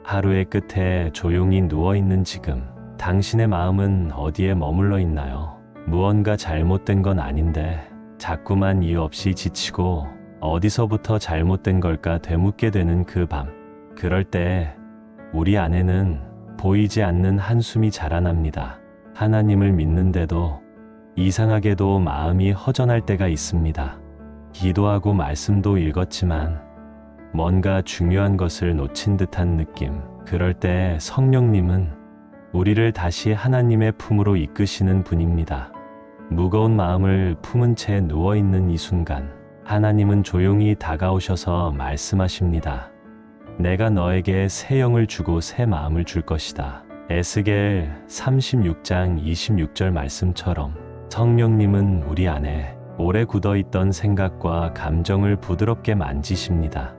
하루의 끝에 조용히 누워있는 지금, 당신의 마음은 어디에 머물러 있나요? 무언가 잘못된 건 아닌데 자꾸만 이유 없이 지치고 어디서부터 잘못된 걸까 되묻게 되는 그 밤. 그럴 때 우리 안에는 보이지 않는 한숨이 자라납니다. 하나님을 믿는데도 이상하게도 마음이 허전할 때가 있습니다. 기도하고 말씀도 읽었지만 뭔가 중요한 것을 놓친 듯한 느낌. 그럴 때 성령님은 우리를 다시 하나님의 품으로 이끄시는 분입니다. 무거운 마음을 품은 채 누워있는 이 순간, 하나님은 조용히 다가오셔서 말씀하십니다. 내가 너에게 새 영을 주고 새 마음을 줄 것이다. 에스겔 36장 26절 말씀처럼 성령님은 우리 안에 오래 굳어있던 생각과 감정을 부드럽게 만지십니다.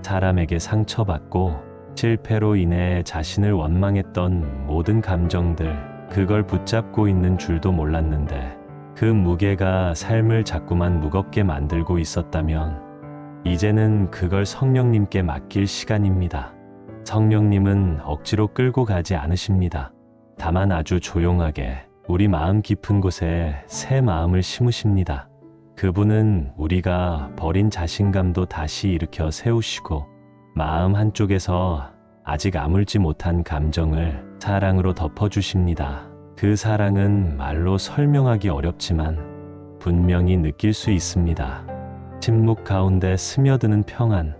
사람에게 상처받고 실패로 인해 자신을 원망했던 모든 감정들, 그걸 붙잡고 있는 줄도 몰랐는데 그 무게가 삶을 자꾸만 무겁게 만들고 있었다면 이제는 그걸 성령님께 맡길 시간입니다. 성령님은 억지로 끌고 가지 않으십니다. 다만 아주 조용하게 우리 마음 깊은 곳에 새 마음을 심으십니다. 그분은 우리가 버린 자신감도 다시 일으켜 세우시고 마음 한쪽에서 아직 아물지 못한 감정을 사랑으로 덮어주십니다. 그 사랑은 말로 설명하기 어렵지만 분명히 느낄 수 있습니다. 침묵 가운데 스며드는 평안,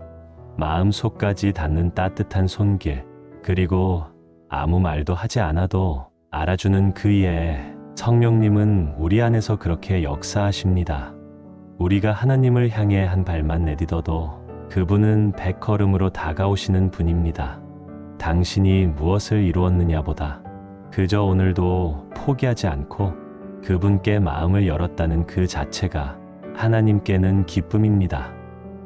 마음 속까지 닿는 따뜻한 손길, 그리고 아무 말도 하지 않아도 알아주는 그 이해. 성령님은 우리 안에서 그렇게 역사하십니다. 우리가 하나님을 향해 한 발만 내딛어도 그분은 100걸음으로 다가오시는 분입니다. 당신이 무엇을 이루었느냐보다 그저 오늘도 포기하지 않고 그분께 마음을 열었다는 그 자체가 하나님께는 기쁨입니다.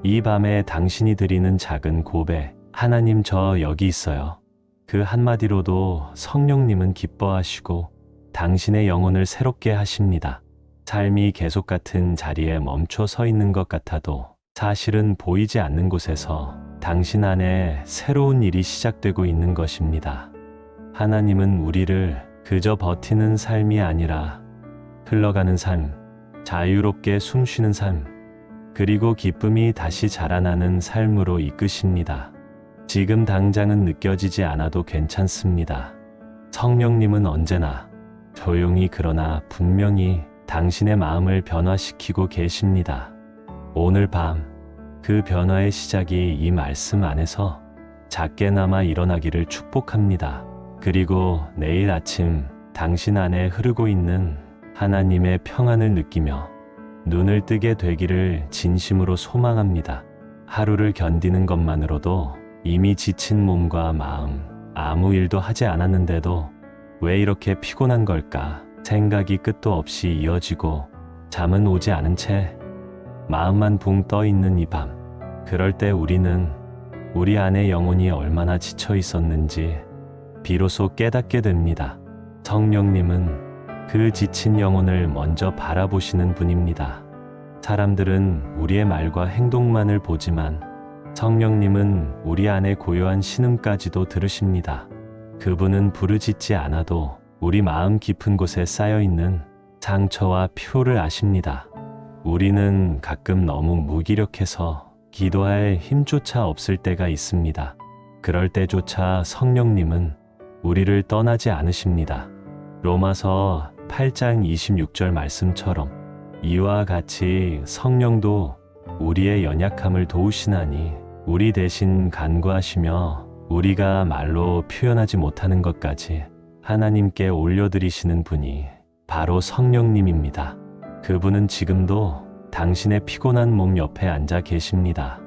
이 밤에 당신이 드리는 작은 고백, 하나님 저 여기 있어요. 그 한마디로도 성령님은 기뻐하시고 당신의 영혼을 새롭게 하십니다. 삶이 계속 같은 자리에 멈춰 서 있는 것 같아도 사실은 보이지 않는 곳에서 당신 안에 새로운 일이 시작되고 있는 것입니다. 하나님은 우리를 그저 버티는 삶이 아니라 흘러가는 삶, 자유롭게 숨쉬는 삶, 그리고 기쁨이 다시 자라나는 삶으로 이끄십니다. 지금 당장은 느껴지지 않아도 괜찮습니다. 성령님은 언제나 조용히 그러나 분명히 당신의 마음을 변화시키고 계십니다. 오늘 밤 그 변화의 시작이 이 말씀 안에서 작게나마 일어나기를 축복합니다. 그리고 내일 아침 당신 안에 흐르고 있는 하나님의 평안을 느끼며 눈을 뜨게 되기를 진심으로 소망합니다. 하루를 견디는 것만으로도 이미 지친 몸과 마음, 아무 일도 하지 않았는데도 왜 이렇게 피곤한 걸까? 생각이 끝도 없이 이어지고 잠은 오지 않은 채 마음만 붕 떠 있는 이 밤. 그럴 때 우리는 우리 안의 영혼이 얼마나 지쳐 있었는지 비로소 깨닫게 됩니다. 성령님은 그 지친 영혼을 먼저 바라보시는 분입니다. 사람들은 우리의 말과 행동만을 보지만 성령님은 우리 안의 고요한 신음까지도 들으십니다. 그분은 부르짖지 않아도 우리 마음 깊은 곳에 쌓여있는 상처와 피로를 아십니다. 우리는 가끔 너무 무기력해서 기도할 힘조차 없을 때가 있습니다. 그럴 때조차 성령님은 우리를 떠나지 않으십니다. 로마서 8장 26절 말씀처럼 이와 같이 성령도 우리의 연약함을 도우시나니 우리 대신 간구하시며 우리가 말로 표현하지 못하는 것까지 하나님께 올려드리시는 분이 바로 성령님입니다. 그분은 지금도 당신의 피곤한 몸 옆에 앉아 계십니다.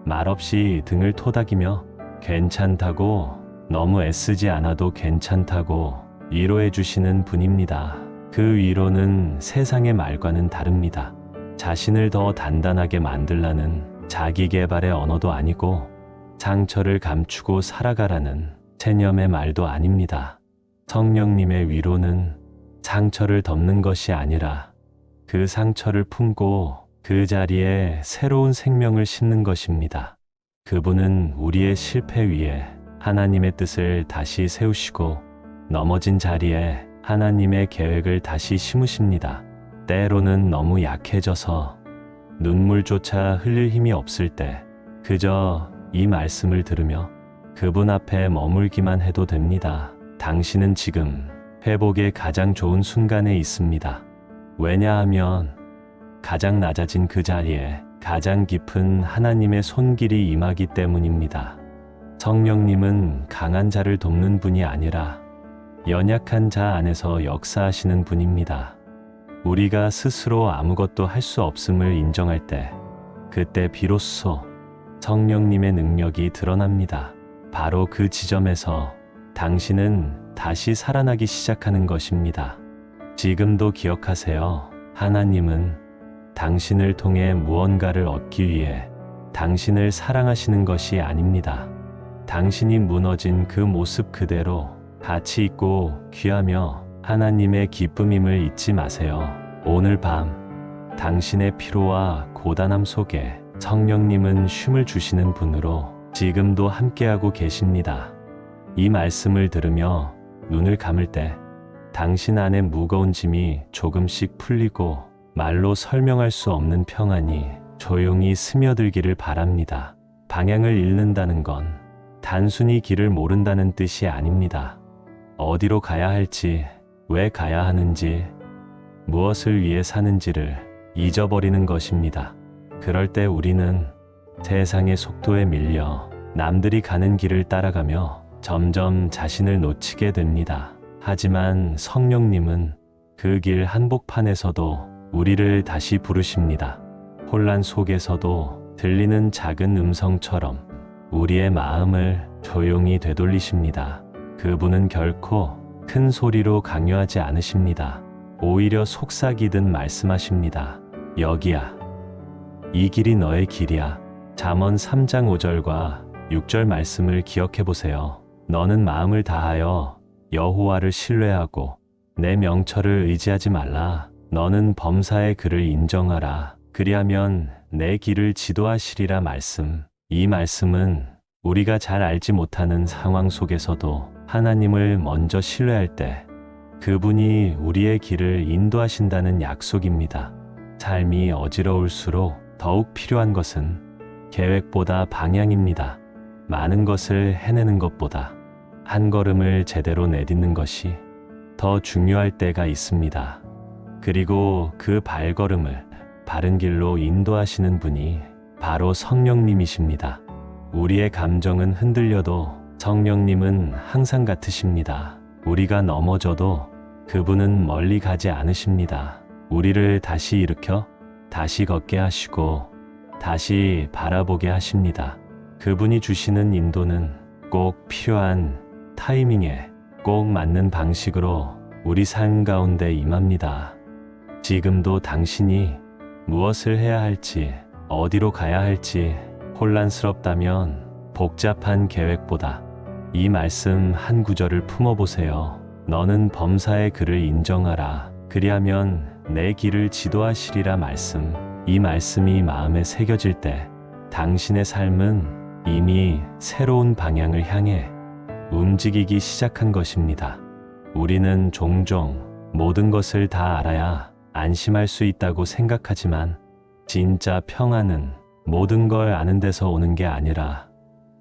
말없이 등을 토닥이며 괜찮다고, 너무 애쓰지 않아도 괜찮다고 위로해 주시는 분입니다. 그 위로는 세상의 말과는 다릅니다. 자신을 더 단단하게 만들라는 자기 개발의 언어도 아니고 상처를 감추고 살아가라는 체념의 말도 아닙니다. 성령님의 위로는 상처를 덮는 것이 아니라 그 상처를 품고 그 자리에 새로운 생명을 심는 것입니다. 그분은 우리의 실패 위에 하나님의 뜻을 다시 세우시고 넘어진 자리에 하나님의 계획을 다시 심으십니다. 때로는 너무 약해져서 눈물조차 흘릴 힘이 없을 때 그저 이 말씀을 들으며 그분 앞에 머물기만 해도 됩니다. 당신은 지금 회복의 가장 좋은 순간에 있습니다. 왜냐하면 가장 낮아진 그 자리에 가장 깊은 하나님의 손길이 임하기 때문입니다. 성령님은 강한 자를 돕는 분이 아니라 연약한 자 안에서 역사하시는 분입니다. 우리가 스스로 아무것도 할 수 없음을 인정할 때 그때 비로소 성령님의 능력이 드러납니다. 바로 그 지점에서 당신은 다시 살아나기 시작하는 것입니다. 지금도 기억하세요. 하나님은 당신을 통해 무언가를 얻기 위해 당신을 사랑하시는 것이 아닙니다. 당신이 무너진 그 모습 그대로 가치 있고 귀하며 하나님의 기쁨임을 잊지 마세요. 오늘 밤 당신의 피로와 고단함 속에 성령님은 쉼을 주시는 분으로 지금도 함께하고 계십니다. 이 말씀을 들으며 눈을 감을 때 당신 안에 무거운 짐이 조금씩 풀리고 말로 설명할 수 없는 평안이 조용히 스며들기를 바랍니다. 방향을 잃는다는 건 단순히 길을 모른다는 뜻이 아닙니다. 어디로 가야 할지, 왜 가야 하는지, 무엇을 위해 사는지를 잊어버리는 것입니다. 그럴 때 우리는 세상의 속도에 밀려 남들이 가는 길을 따라가며 점점 자신을 놓치게 됩니다. 하지만 성령님은 그 길 한복판에서도 우리를 다시 부르십니다. 혼란 속에서도 들리는 작은 음성처럼 우리의 마음을 조용히 되돌리십니다. 그분은 결코 큰 소리로 강요하지 않으십니다. 오히려 속삭이듯 말씀하십니다. 여기야. 이 길이 너의 길이야. 잠언 3장 5절과 6절 말씀을 기억해 보세요. 너는 마음을 다하여 여호와를 신뢰하고 내 명철을 의지하지 말라. 너는 범사의 그를 인정하라. 그리하면 내 길을 지도하시리라 말씀. 이 말씀은 우리가 잘 알지 못하는 상황 속에서도 하나님을 먼저 신뢰할 때 그분이 우리의 길을 인도하신다는 약속입니다. 삶이 어지러울수록 더욱 필요한 것은 계획보다 방향입니다. 많은 것을 해내는 것보다 한 걸음을 제대로 내딛는 것이 더 중요할 때가 있습니다. 그리고 그 발걸음을 바른 길로 인도하시는 분이 바로 성령님이십니다. 우리의 감정은 흔들려도 성령님은 항상 같으십니다. 우리가 넘어져도 그분은 멀리 가지 않으십니다. 우리를 다시 일으켜 다시 걷게 하시고 다시 바라보게 하십니다. 그분이 주시는 인도는 꼭 필요한 타이밍에 꼭 맞는 방식으로 우리 삶 가운데 임합니다. 지금도 당신이 무엇을 해야 할지, 어디로 가야 할지 혼란스럽다면 복잡한 계획보다 이 말씀 한 구절을 품어보세요. 너는 범사의 그를 인정하라. 그리하면 내 길을 지도하시리라 말씀. 이 말씀이 마음에 새겨질 때 당신의 삶은 이미 새로운 방향을 향해 움직이기 시작한 것입니다. 우리는 종종 모든 것을 다 알아야 안심할 수 있다고 생각하지만 진짜 평안은 모든 걸 아는 데서 오는 게 아니라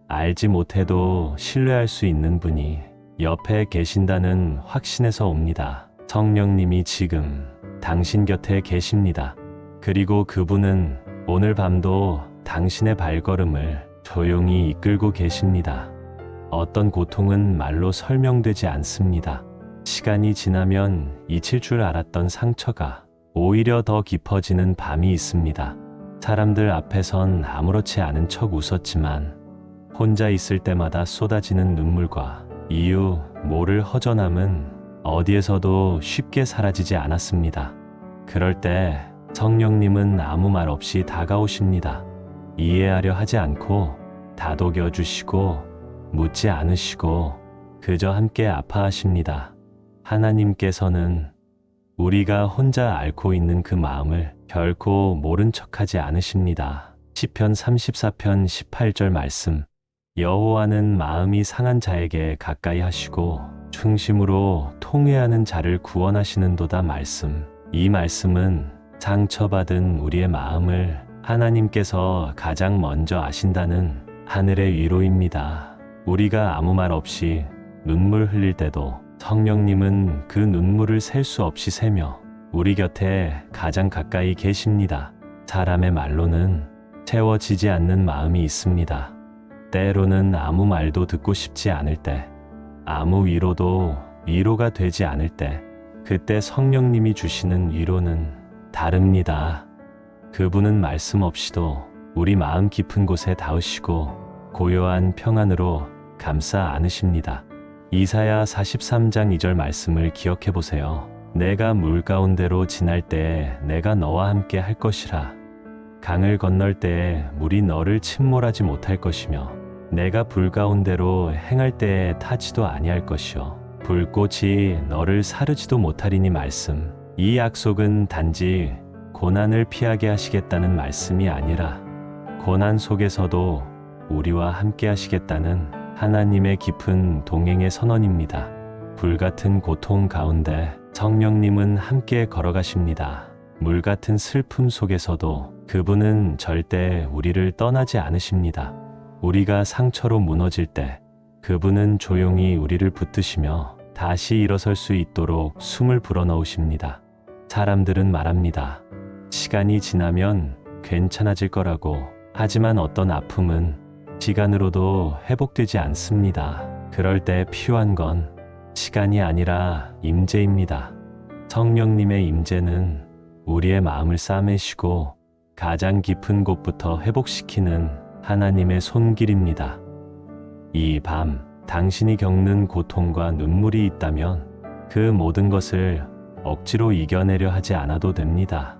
알지 못해도 신뢰할 수 있는 분이 옆에 계신다는 확신에서 옵니다. 성령님이 지금 당신 곁에 계십니다. 그리고 그분은 오늘 밤도 당신의 발걸음을 조용히 이끌고 계십니다. 어떤 고통은 말로 설명되지 않습니다. 시간이 지나면 잊힐 줄 알았던 상처가 오히려 더 깊어지는 밤이 있습니다. 사람들 앞에선 아무렇지 않은 척 웃었지만 혼자 있을 때마다 쏟아지는 눈물과 이유 모를 허전함은 어디에서도 쉽게 사라지지 않았습니다. 그럴 때 성령님은 아무 말 없이 다가오십니다. 이해하려 하지 않고 다독여 주시고 묻지 않으시고 그저 함께 아파하십니다. 하나님께서는 우리가 혼자 앓고 있는 그 마음을 결코 모른 척하지 않으십니다. 시편 34편 18절 말씀. 여호와는 마음이 상한 자에게 가까이 하시고 충심으로 통회하는 자를 구원하시는도다 말씀. 이 말씀은 상처받은 우리의 마음을 하나님께서 가장 먼저 아신다는 하늘의 위로입니다. 우리가 아무 말 없이 눈물 흘릴 때도 성령님은 그 눈물을 셀 수 없이 세며 우리 곁에 가장 가까이 계십니다. 사람의 말로는 채워지지 않는 마음이 있습니다. 때로는 아무 말도 듣고 싶지 않을 때, 아무 위로도 위로가 되지 않을 때, 그때 성령님이 주시는 위로는 다릅니다. 그분은 말씀 없이도 우리 마음 깊은 곳에 닿으시고 고요한 평안으로 감싸 안으십니다. 이사야 43장 2절 말씀을 기억해 보세요. 내가 물 가운데로 지날 때에 내가 너와 함께 할 것이라. 강을 건널 때에 물이 너를 침몰하지 못할 것이며 내가 불 가운데로 행할 때에 타지도 아니할 것이요 불꽃이 너를 사르지도 못하리니 말씀. 이 약속은 단지 고난을 피하게 하시겠다는 말씀이 아니라 고난 속에서도 우리와 함께 하시겠다는 하나님의 깊은 동행의 선언입니다. 불같은 고통 가운데 성령님은 함께 걸어가십니다. 물같은 슬픔 속에서도 그분은 절대 우리를 떠나지 않으십니다. 우리가 상처로 무너질 때 그분은 조용히 우리를 붙드시며 다시 일어설 수 있도록 숨을 불어넣으십니다. 사람들은 말합니다. 시간이 지나면 괜찮아질 거라고. 하지만 어떤 아픔은 시간으로도 회복되지 않습니다. 그럴 때 필요한 건 시간이 아니라 임재입니다. 성령님의 임재는 우리의 마음을 싸매시고 가장 깊은 곳부터 회복시키는 하나님의 손길입니다. 이 밤 당신이 겪는 고통과 눈물이 있다면 그 모든 것을 억지로 이겨내려 하지 않아도 됩니다.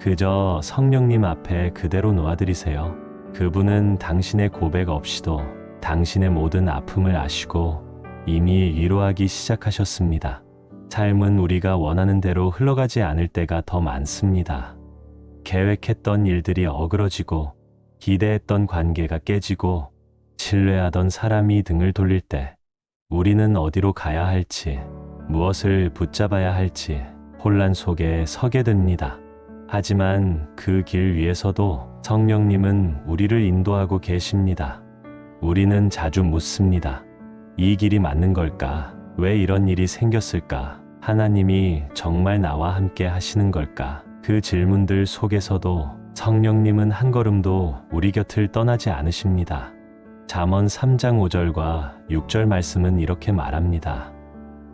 그저 성령님 앞에 그대로 놓아드리세요. 그분은 당신의 고백 없이도 당신의 모든 아픔을 아시고 이미 위로하기 시작하셨습니다. 삶은 우리가 원하는 대로 흘러가지 않을 때가 더 많습니다. 계획했던 일들이 어그러지고 기대했던 관계가 깨지고 신뢰하던 사람이 등을 돌릴 때 우리는 어디로 가야 할지, 무엇을 붙잡아야 할지 혼란 속에 서게 됩니다. 하지만 그 길 위에서도 성령님은 우리를 인도하고 계십니다. 우리는 자주 묻습니다. 이 길이 맞는 걸까? 왜 이런 일이 생겼을까? 하나님이 정말 나와 함께 하시는 걸까? 그 질문들 속에서도 성령님은 한 걸음도 우리 곁을 떠나지 않으십니다. 잠언 3장 5절과 6절 말씀은 이렇게 말합니다.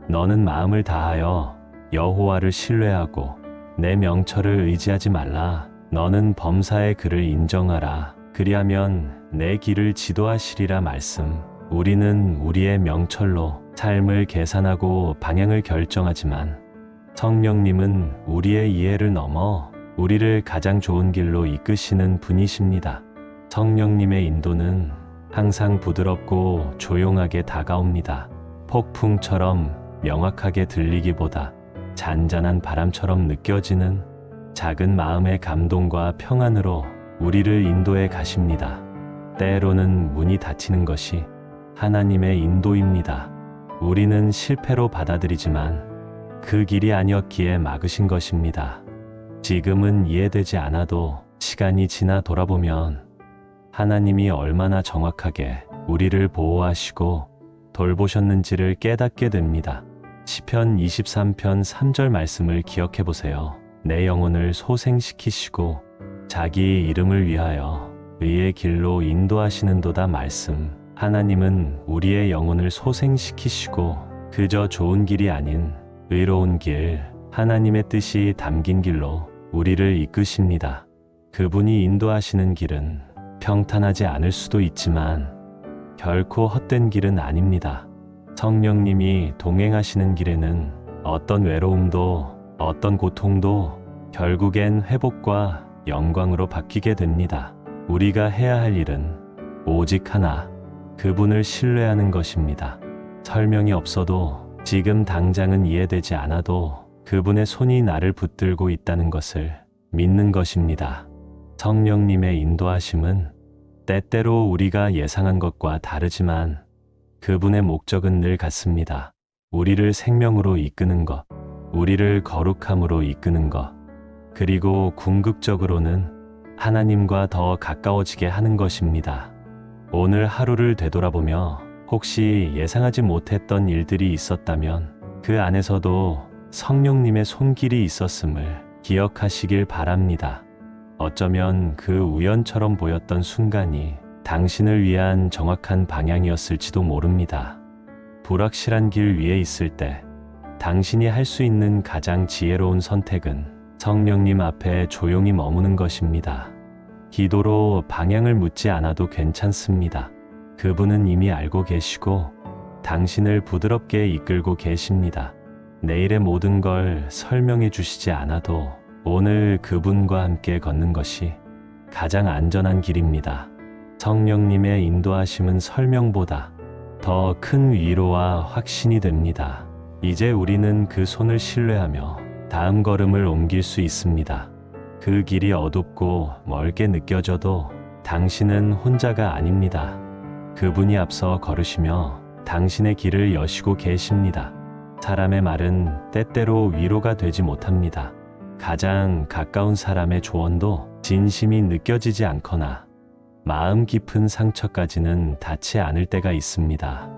너는 마음을 다하여 여호와를 신뢰하고 내 명철을 의지하지 말라. 너는 범사의 그를 인정하라. 그리하면 내 길을 지도하시리라 말씀. 우리는 우리의 명철로 삶을 계산하고 방향을 결정하지만 성령님은 우리의 이해를 넘어 우리를 가장 좋은 길로 이끄시는 분이십니다. 성령님의 인도는 항상 부드럽고 조용하게 다가옵니다. 폭풍처럼 명확하게 들리기보다 잔잔한 바람처럼 느껴지는 작은 마음의 감동과 평안으로 우리를 인도해 가십니다. 때로는 문이 닫히는 것이 하나님의 인도입니다. 우리는 실패로 받아들이지만 그 길이 아니었기에 막으신 것입니다. 지금은 이해되지 않아도 시간이 지나 돌아보면 하나님이 얼마나 정확하게 우리를 보호하시고 돌보셨는지를 깨닫게 됩니다. 시편 23편 3절 말씀을 기억해 보세요. 내 영혼을 소생시키시고 자기 이름을 위하여 의의 길로 인도하시는도다 말씀. 하나님은 우리의 영혼을 소생시키시고 그저 좋은 길이 아닌 의로운 길, 하나님의 뜻이 담긴 길로 우리를 이끄십니다. 그분이 인도하시는 길은 평탄하지 않을 수도 있지만 결코 헛된 길은 아닙니다. 성령님이 동행하시는 길에는 어떤 외로움도 어떤 고통도 결국엔 회복과 영광으로 바뀌게 됩니다. 우리가 해야 할 일은 오직 하나, 그분을 신뢰하는 것입니다. 설명이 없어도 지금 당장은 이해되지 않아도 그분의 손이 나를 붙들고 있다는 것을 믿는 것입니다. 성령님의 인도하심은 때때로 우리가 예상한 것과 다르지만 그분의 목적은 늘 같습니다. 우리를 생명으로 이끄는 것, 우리를 거룩함으로 이끄는 것, 그리고 궁극적으로는 하나님과 더 가까워지게 하는 것입니다. 오늘 하루를 되돌아보며 혹시 예상하지 못했던 일들이 있었다면 그 안에서도 성령님의 손길이 있었음을 기억하시길 바랍니다. 어쩌면 그 우연처럼 보였던 순간이 당신을 위한 정확한 방향이었을지도 모릅니다. 불확실한 길 위에 있을 때 당신이 할 수 있는 가장 지혜로운 선택은 성령님 앞에 조용히 머무는 것입니다. 기도로 방향을 묻지 않아도 괜찮습니다. 그분은 이미 알고 계시고 당신을 부드럽게 이끌고 계십니다. 내일의 모든 걸 설명해 주시지 않아도 오늘 그분과 함께 걷는 것이 가장 안전한 길입니다. 성령님의 인도하심은 설명보다 더 큰 위로와 확신이 됩니다. 이제 우리는 그 손을 신뢰하며 다음 걸음을 옮길 수 있습니다. 그 길이 어둡고 멀게 느껴져도 당신은 혼자가 아닙니다. 그분이 앞서 걸으시며 당신의 길을 여시고 계십니다. 사람의 말은 때때로 위로가 되지 못합니다. 가장 가까운 사람의 조언도 진심이 느껴지지 않거나 마음 깊은 상처까지는 닿지 않을 때가 있습니다.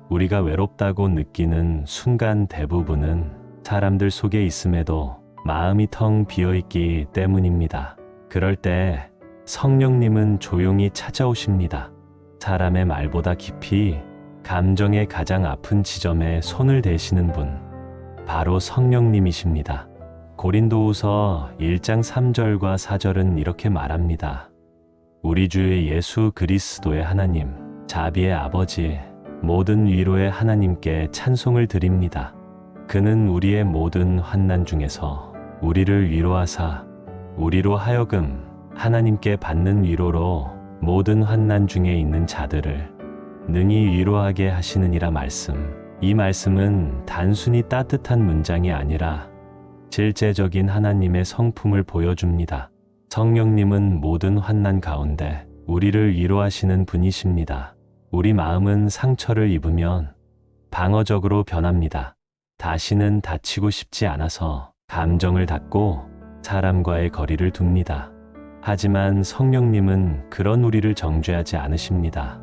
우리가 외롭다고 느끼는 순간 대부분은 사람들 속에 있음에도 마음이 텅 비어있기 때문입니다. 그럴 때 성령님은 조용히 찾아오십니다. 사람의 말보다 깊이 감정의 가장 아픈 지점에 손을 대시는 분, 바로 성령님이십니다. 고린도후서 1장 3절과 4절은 이렇게 말합니다. 우리 주 예수 그리스도의 하나님, 자비의 아버지, 모든 위로의 하나님께 찬송을 드립니다. 그는 우리의 모든 환난 중에서 우리를 위로하사 우리로 하여금 하나님께 받는 위로로 모든 환난 중에 있는 자들을 능히 위로하게 하시느니라 말씀. 이 말씀은 단순히 따뜻한 문장이 아니라 실제적인 하나님의 성품을 보여줍니다. 성령님은 모든 환난 가운데 우리를 위로하시는 분이십니다. 우리 마음은 상처를 입으면 방어적으로 변합니다. 다시는 다치고 싶지 않아서 감정을 닫고 사람과의 거리를 둡니다. 하지만 성령님은 그런 우리를 정죄하지 않으십니다.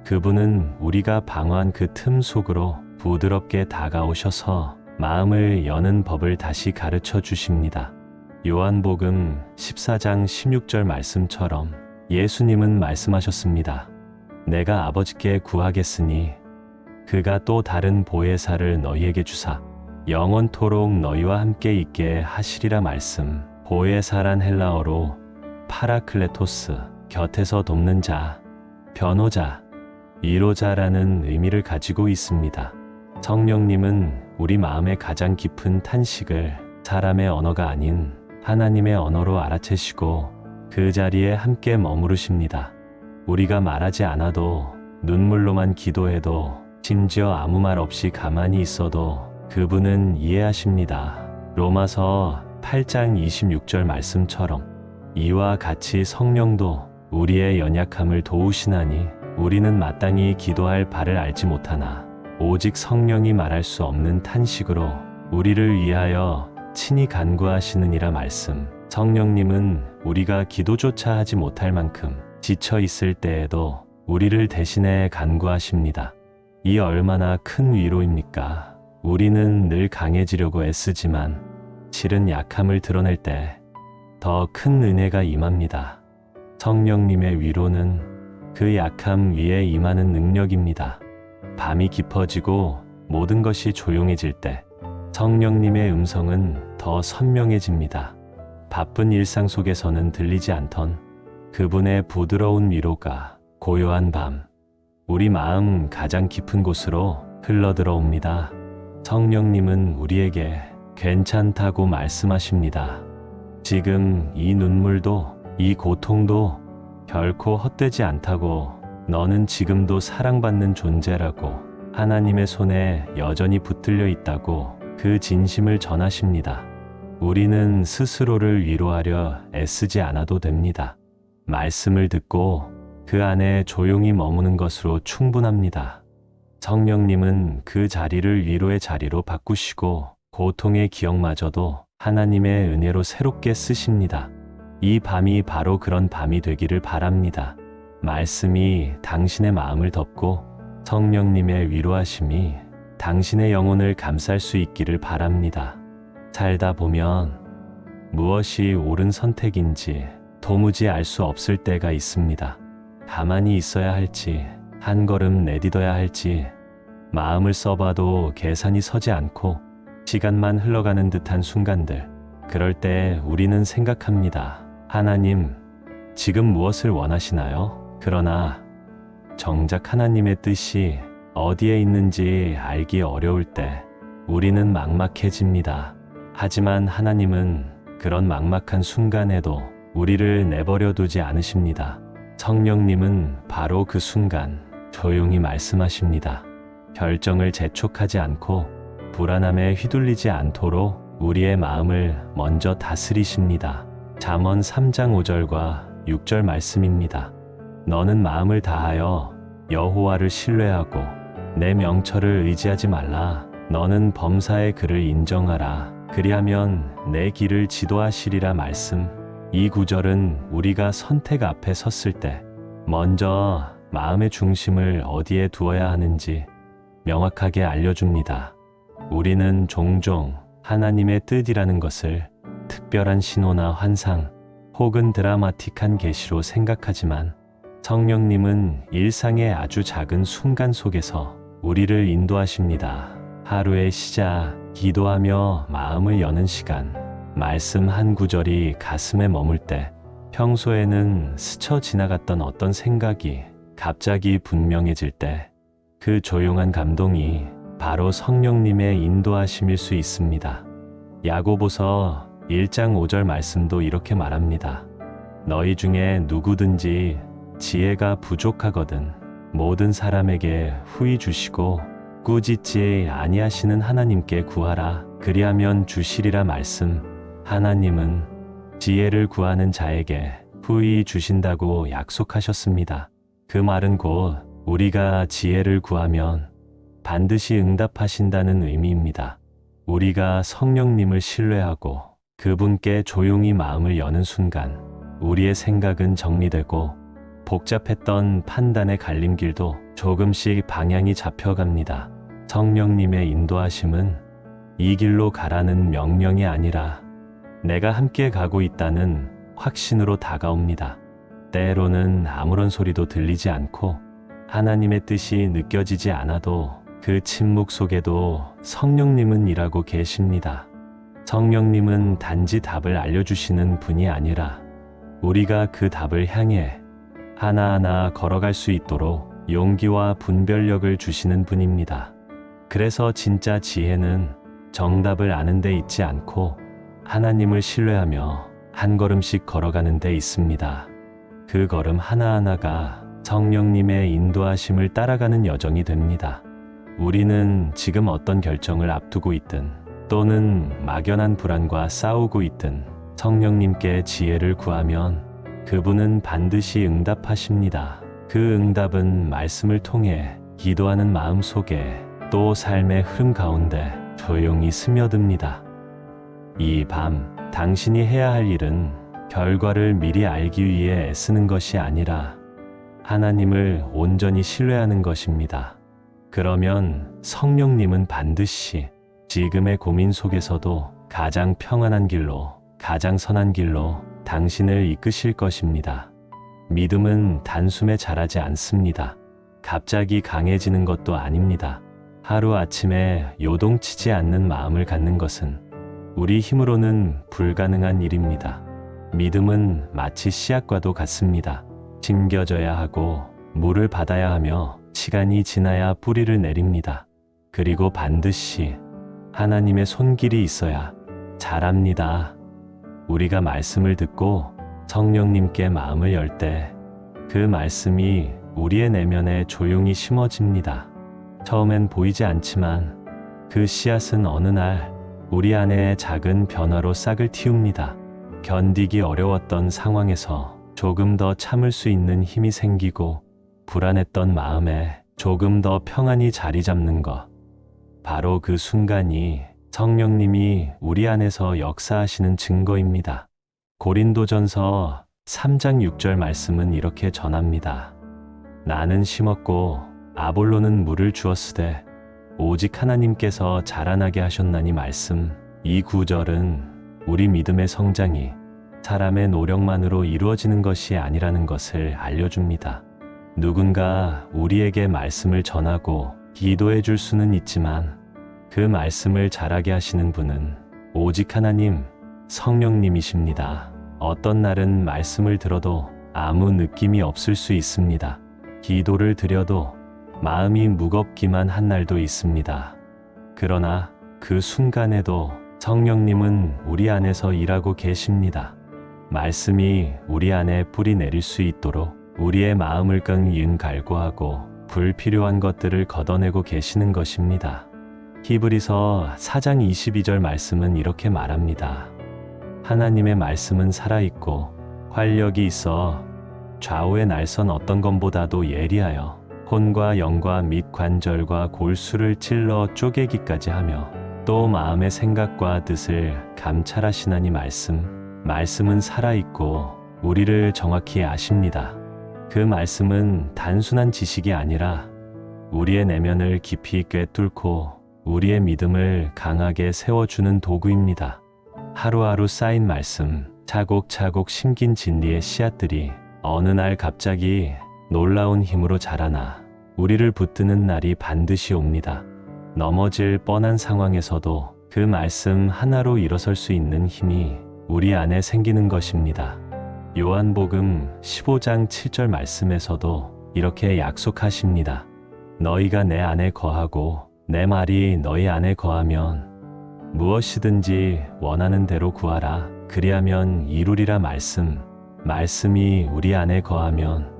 그분은 우리가 방어한 그 틈 속으로 부드럽게 다가오셔서 마음을 여는 법을 다시 가르쳐 주십니다. 요한복음 14장 16절 말씀처럼 예수님은 말씀하셨습니다. 내가 아버지께 구하겠으니 그가 또 다른 보혜사를 너희에게 주사 영원토록 너희와 함께 있게 하시리라 말씀. 보혜사란 헬라어로 파라클레토스, 곁에서 돕는 자, 변호자, 위로자라는 의미를 가지고 있습니다. 성령님은 우리 마음의 가장 깊은 탄식을 사람의 언어가 아닌 하나님의 언어로 알아채시고 그 자리에 함께 머무르십니다. 우리가 말하지 않아도 눈물로만 기도해도 심지어 아무 말 없이 가만히 있어도 그분은 이해하십니다. 로마서 8장 26절 말씀처럼 이와 같이 성령도 우리의 연약함을 도우시나니 우리는 마땅히 기도할 바를 알지 못하나 오직 성령이 말할 수 없는 탄식으로 우리를 위하여 친히 간구하시느니라 말씀. 성령님은 우리가 기도조차 하지 못할 만큼 지쳐 있을 때에도 우리를 대신해 간구하십니다. 이 얼마나 큰 위로입니까? 우리는 늘 강해지려고 애쓰지만 실은 약함을 드러낼 때 더 큰 은혜가 임합니다. 성령님의 위로는 그 약함 위에 임하는 능력입니다. 밤이 깊어지고 모든 것이 조용해질 때 성령님의 음성은 더 선명해집니다. 바쁜 일상 속에서는 들리지 않던 그분의 부드러운 위로가 고요한 밤, 우리 마음 가장 깊은 곳으로 흘러들어옵니다. 성령님은 우리에게 괜찮다고 말씀하십니다. 지금 이 눈물도 이 고통도 결코 헛되지 않다고, 너는 지금도 사랑받는 존재라고, 하나님의 손에 여전히 붙들려 있다고 그 진심을 전하십니다. 우리는 스스로를 위로하려 애쓰지 않아도 됩니다. 말씀을 듣고 그 안에 조용히 머무는 것으로 충분합니다. 성령님은 그 자리를 위로의 자리로 바꾸시고 고통의 기억마저도 하나님의 은혜로 새롭게 쓰십니다. 이 밤이 바로 그런 밤이 되기를 바랍니다. 말씀이 당신의 마음을 덮고 성령님의 위로하심이 당신의 영혼을 감쌀 수 있기를 바랍니다. 살다 보면 무엇이 옳은 선택인지 도무지 알 수 없을 때가 있습니다. 가만히 있어야 할지, 한 걸음 내딛어야 할지, 마음을 써봐도 계산이 서지 않고 시간만 흘러가는 듯한 순간들. 그럴 때 우리는 생각합니다. 하나님, 지금 무엇을 원하시나요? 그러나 정작 하나님의 뜻이 어디에 있는지 알기 어려울 때 우리는 막막해집니다. 하지만 하나님은 그런 막막한 순간에도 우리를 내버려 두지 않으십니다. 성령님은 바로 그 순간 조용히 말씀하십니다. 결정을 재촉하지 않고 불안함에 휘둘리지 않도록 우리의 마음을 먼저 다스리십니다. 잠언 3장 5절과 6절 말씀입니다. 너는 마음을 다하여 여호와를 신뢰하고 내 명철을 의지하지 말라. 너는 범사의 그를 인정하라. 그리하면 내 길을 지도하시리라 말씀. 이 구절은 우리가 선택 앞에 섰을 때 먼저 마음의 중심을 어디에 두어야 하는지 명확하게 알려줍니다. 우리는 종종 하나님의 뜻이라는 것을 특별한 신호나 환상 혹은 드라마틱한 계시로 생각하지만 성령님은 일상의 아주 작은 순간 속에서 우리를 인도하십니다. 하루의 시작, 기도하며 마음을 여는 시간, 말씀 한 구절이 가슴에 머물 때, 평소에는 스쳐 지나갔던 어떤 생각이 갑자기 분명해질 때, 그 조용한 감동이 바로 성령님의 인도하심일 수 있습니다. 야고보서 1장 5절 말씀도 이렇게 말합니다. 너희 중에 누구든지 지혜가 부족하거든 모든 사람에게 후히 주시고 꾸짖지 아니하시는 하나님께 구하라. 그리하면 주시리라 말씀. 하나님은 지혜를 구하는 자에게 후히 주신다고 약속하셨습니다. 그 말은 곧 우리가 지혜를 구하면 반드시 응답하신다는 의미입니다. 우리가 성령님을 신뢰하고 그분께 조용히 마음을 여는 순간 우리의 생각은 정리되고 복잡했던 판단의 갈림길도 조금씩 방향이 잡혀갑니다. 성령님의 인도하심은 이 길로 가라는 명령이 아니라 내가 함께 가고 있다는 확신으로 다가옵니다. 때로는 아무런 소리도 들리지 않고 하나님의 뜻이 느껴지지 않아도 그 침묵 속에도 성령님은 일하고 계십니다. 성령님은 단지 답을 알려주시는 분이 아니라 우리가 그 답을 향해 하나하나 걸어갈 수 있도록 용기와 분별력을 주시는 분입니다. 그래서 진짜 지혜는 정답을 아는 데 있지 않고 하나님을 신뢰하며 한 걸음씩 걸어가는 데 있습니다. 그 걸음 하나하나가 성령님의 인도하심을 따라가는 여정이 됩니다. 우리는 지금 어떤 결정을 앞두고 있든 또는 막연한 불안과 싸우고 있든 성령님께 지혜를 구하면 그분은 반드시 응답하십니다. 그 응답은 말씀을 통해 기도하는 마음 속에 또 삶의 흐름 가운데 조용히 스며듭니다. 이 밤 당신이 해야 할 일은 결과를 미리 알기 위해 애쓰는 것이 아니라 하나님을 온전히 신뢰하는 것입니다. 그러면 성령님은 반드시 지금의 고민 속에서도 가장 평안한 길로, 가장 선한 길로 당신을 이끄실 것입니다. 믿음은 단숨에 자라지 않습니다. 갑자기 강해지는 것도 아닙니다. 하루아침에 요동치지 않는 마음을 갖는 것은 우리 힘으로는 불가능한 일입니다. 믿음은 마치 씨앗과도 같습니다. 심겨져야 하고 물을 받아야 하며 시간이 지나야 뿌리를 내립니다. 그리고 반드시 하나님의 손길이 있어야 자랍니다. 우리가 말씀을 듣고 성령님께 마음을 열 때 그 말씀이 우리의 내면에 조용히 심어집니다. 처음엔 보이지 않지만 그 씨앗은 어느 날 우리 안에 작은 변화로 싹을 틔웁니다. 견디기 어려웠던 상황에서 조금 더 참을 수 있는 힘이 생기고 불안했던 마음에 조금 더 평안이 자리 잡는 것. 바로 그 순간이 성령님이 우리 안에서 역사하시는 증거입니다. 고린도전서 3장 6절 말씀은 이렇게 전합니다. 나는 심었고 아볼로는 물을 주었으되 오직 하나님께서 자라나게 하셨나니 말씀. 이 구절은 우리 믿음의 성장이 사람의 노력만으로 이루어지는 것이 아니라는 것을 알려줍니다. 누군가 우리에게 말씀을 전하고 기도해 줄 수는 있지만 그 말씀을 자라게 하시는 분은 오직 하나님, 성령님이십니다. 어떤 날은 말씀을 들어도 아무 느낌이 없을 수 있습니다. 기도를 드려도 마음이 무겁기만 한 날도 있습니다. 그러나 그 순간에도 성령님은 우리 안에서 일하고 계십니다. 말씀이 우리 안에 뿌리 내릴 수 있도록 우리의 마음을 끈 갈구하고 불필요한 것들을 걷어내고 계시는 것입니다. 히브리서 4장 22절 말씀은 이렇게 말합니다. 하나님의 말씀은 살아있고 활력이 있어 좌우의 날선 어떤 검보다도 예리하여 혼과 영과 및 관절과 골수를 찔러 쪼개기까지 하며 또 마음의 생각과 뜻을 감찰하시나니 말씀은 살아있고 우리를 정확히 아십니다. 그 말씀은 단순한 지식이 아니라 우리의 내면을 깊이 꿰뚫고 우리의 믿음을 강하게 세워주는 도구입니다. 하루하루 쌓인 말씀, 차곡차곡 심긴 진리의 씨앗들이 어느 날 갑자기 놀라운 힘으로 자라나 우리를 붙드는 날이 반드시 옵니다. 넘어질 뻔한 상황에서도 그 말씀 하나로 일어설 수 있는 힘이 우리 안에 생기는 것입니다. 요한복음 15장 7절 말씀에서도 이렇게 약속하십니다. 너희가 내 안에 거하고 내 말이 너희 안에 거하면 무엇이든지 원하는 대로 구하라. 그리하면 이루리라 말씀이 우리 안에 거하면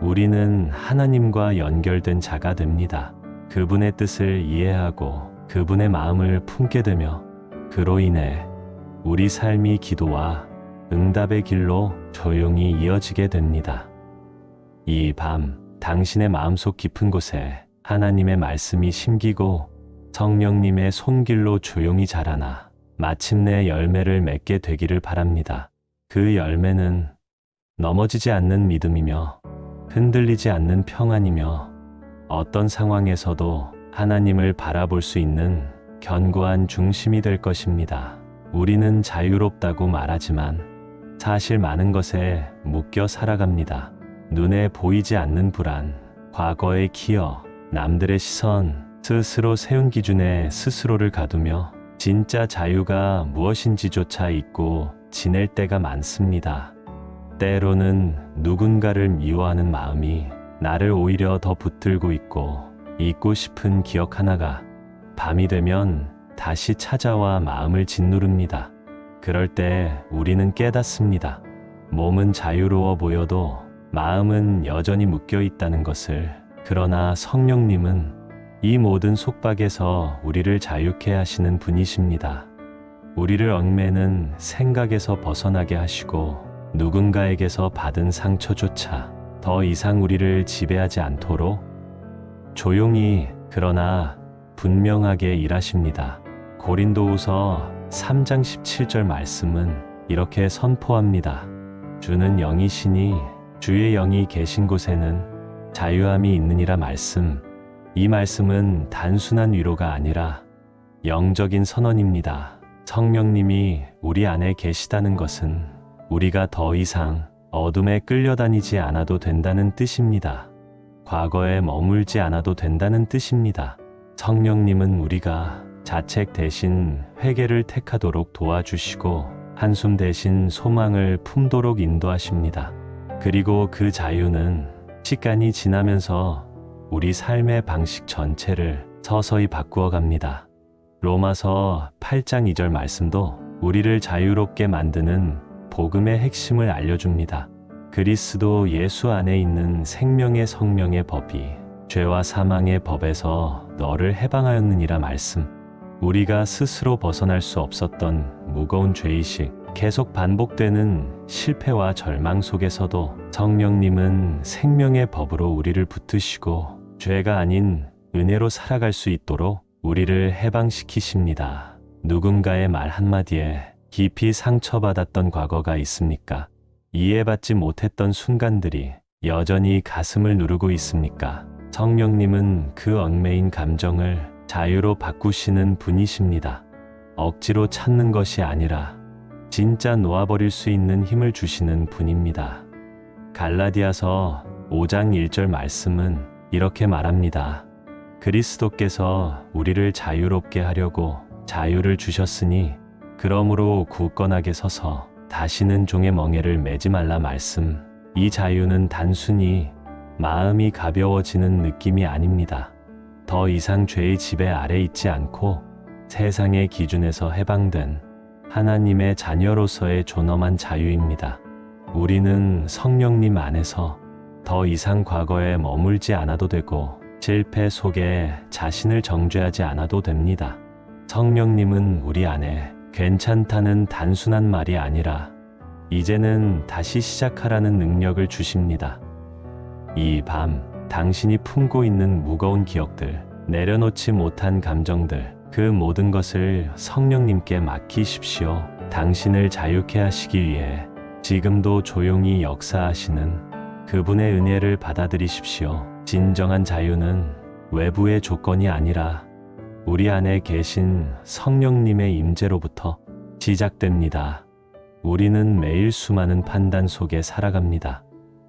우리는 하나님과 연결된 자가 됩니다. 그분의 뜻을 이해하고 그분의 마음을 품게 되며 그로 인해 우리 삶이 기도와 응답의 길로 조용히 이어지게 됩니다. 이 밤 당신의 마음속 깊은 곳에 하나님의 말씀이 심기고 성령님의 손길로 조용히 자라나 마침내 열매를 맺게 되기를 바랍니다. 그 열매는 넘어지지 않는 믿음이며 흔들리지 않는 평안이며 어떤 상황에서도 하나님을 바라볼 수 있는 견고한 중심이 될 것입니다. 우리는 자유롭다고 말하지만 사실 많은 것에 묶여 살아갑니다. 눈에 보이지 않는 불안, 과거의 기여, 남들의 시선, 스스로 세운 기준에 스스로를 가두며 진짜 자유가 무엇인지조차 잊고 지낼 때가 많습니다. 때로는 누군가를 미워하는 마음이 나를 오히려 더 붙들고 있고 잊고 싶은 기억 하나가 밤이 되면 다시 찾아와 마음을 짓누릅니다. 그럴 때 우리는 깨닫습니다. 몸은 자유로워 보여도 마음은 여전히 묶여 있다는 것을. 그러나 성령님은 이 모든 속박에서 우리를 자유케 하시는 분이십니다. 우리를 얽매는 생각에서 벗어나게 하시고 누군가에게서 받은 상처조차 더 이상 우리를 지배하지 않도록 조용히 그러나 분명하게 일하십니다. 고린도후서 3장 17절 말씀은 이렇게 선포합니다. 주는 영이시니 주의 영이 계신 곳에는 자유함이 있느니라 말씀. 이 말씀은 단순한 위로가 아니라 영적인 선언입니다. 성령님이 우리 안에 계시다는 것은 우리가 더 이상 어둠에 끌려다니지 않아도 된다는 뜻입니다. 과거에 머물지 않아도 된다는 뜻입니다. 성령님은 우리가 자책 대신 회개를 택하도록 도와주시고 한숨 대신 소망을 품도록 인도하십니다. 그리고 그 자유는 시간이 지나면서 우리 삶의 방식 전체를 서서히 바꾸어 갑니다. 로마서 8장 2절 말씀도 우리를 자유롭게 만드는 복음의 핵심을 알려줍니다. 그리스도 예수 안에 있는 생명의 성령의 법이 죄와 사망의 법에서 너를 해방하였느니라 말씀. 우리가 스스로 벗어날 수 없었던 무거운 죄의식, 계속 반복되는 실패와 절망 속에서도 성령님은 생명의 법으로 우리를 붙드시고 죄가 아닌 은혜로 살아갈 수 있도록 우리를 해방시키십니다. 누군가의 말 한마디에 깊이 상처받았던 과거가 있습니까? 이해받지 못했던 순간들이 여전히 가슴을 누르고 있습니까? 성령님은 그 얽매인 감정을 자유로 바꾸시는 분이십니다. 억지로 찾는 것이 아니라 진짜 놓아버릴 수 있는 힘을 주시는 분입니다. 갈라디아서 5장 1절 말씀은 이렇게 말합니다. 그리스도께서 우리를 자유롭게 하려고 자유를 주셨으니 그러므로 굳건하게 서서 다시는 종의 멍에를 매지 말라 말씀. 이 자유는 단순히 마음이 가벼워지는 느낌이 아닙니다. 더 이상 죄의 지배 아래 있지 않고 세상의 기준에서 해방된 하나님의 자녀로서의 존엄한 자유입니다. 우리는 성령님 안에서 더 이상 과거에 머물지 않아도 되고 실패 속에 자신을 정죄하지 않아도 됩니다. 성령님은 우리 안에 괜찮다는 단순한 말이 아니라 이제는 다시 시작하라는 능력을 주십니다. 이 밤 당신이 품고 있는 무거운 기억들, 내려놓지 못한 감정들, 그 모든 것을 성령님께 맡기십시오. 당신을 자유케 하시기 위해 지금도 조용히 역사하시는 그분의 은혜를 받아들이십시오. 진정한 자유는 외부의 조건이 아니라 우리 안에 계신 성령님의 임재로부터 시작됩니다. 우리는 매일 수많은 판단 속에 살아갑니다.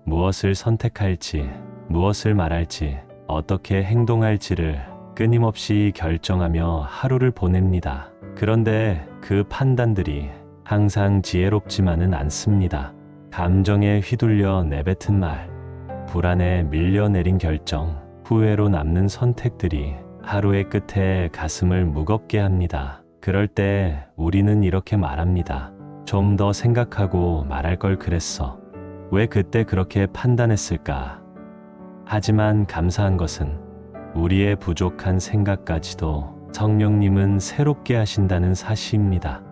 무엇을 선택할지, 무엇을 말할지, 어떻게 행동할지를 끊임없이 결정하며 하루를 보냅니다. 그런데 그 판단들이 항상 지혜롭지만은 않습니다. 감정에 휘둘려 내뱉은 말, 불안에 밀려 내린 결정, 후회로 남는 선택들이 하루의 끝에 가슴을 무겁게 합니다. 그럴 때 우리는 이렇게 말합니다. 좀 더 생각하고 말할 걸 그랬어. 왜 그때 그렇게 판단했을까? 하지만 감사한 것은 우리의 부족한 생각까지도 성령님은 새롭게 하신다는 사실입니다.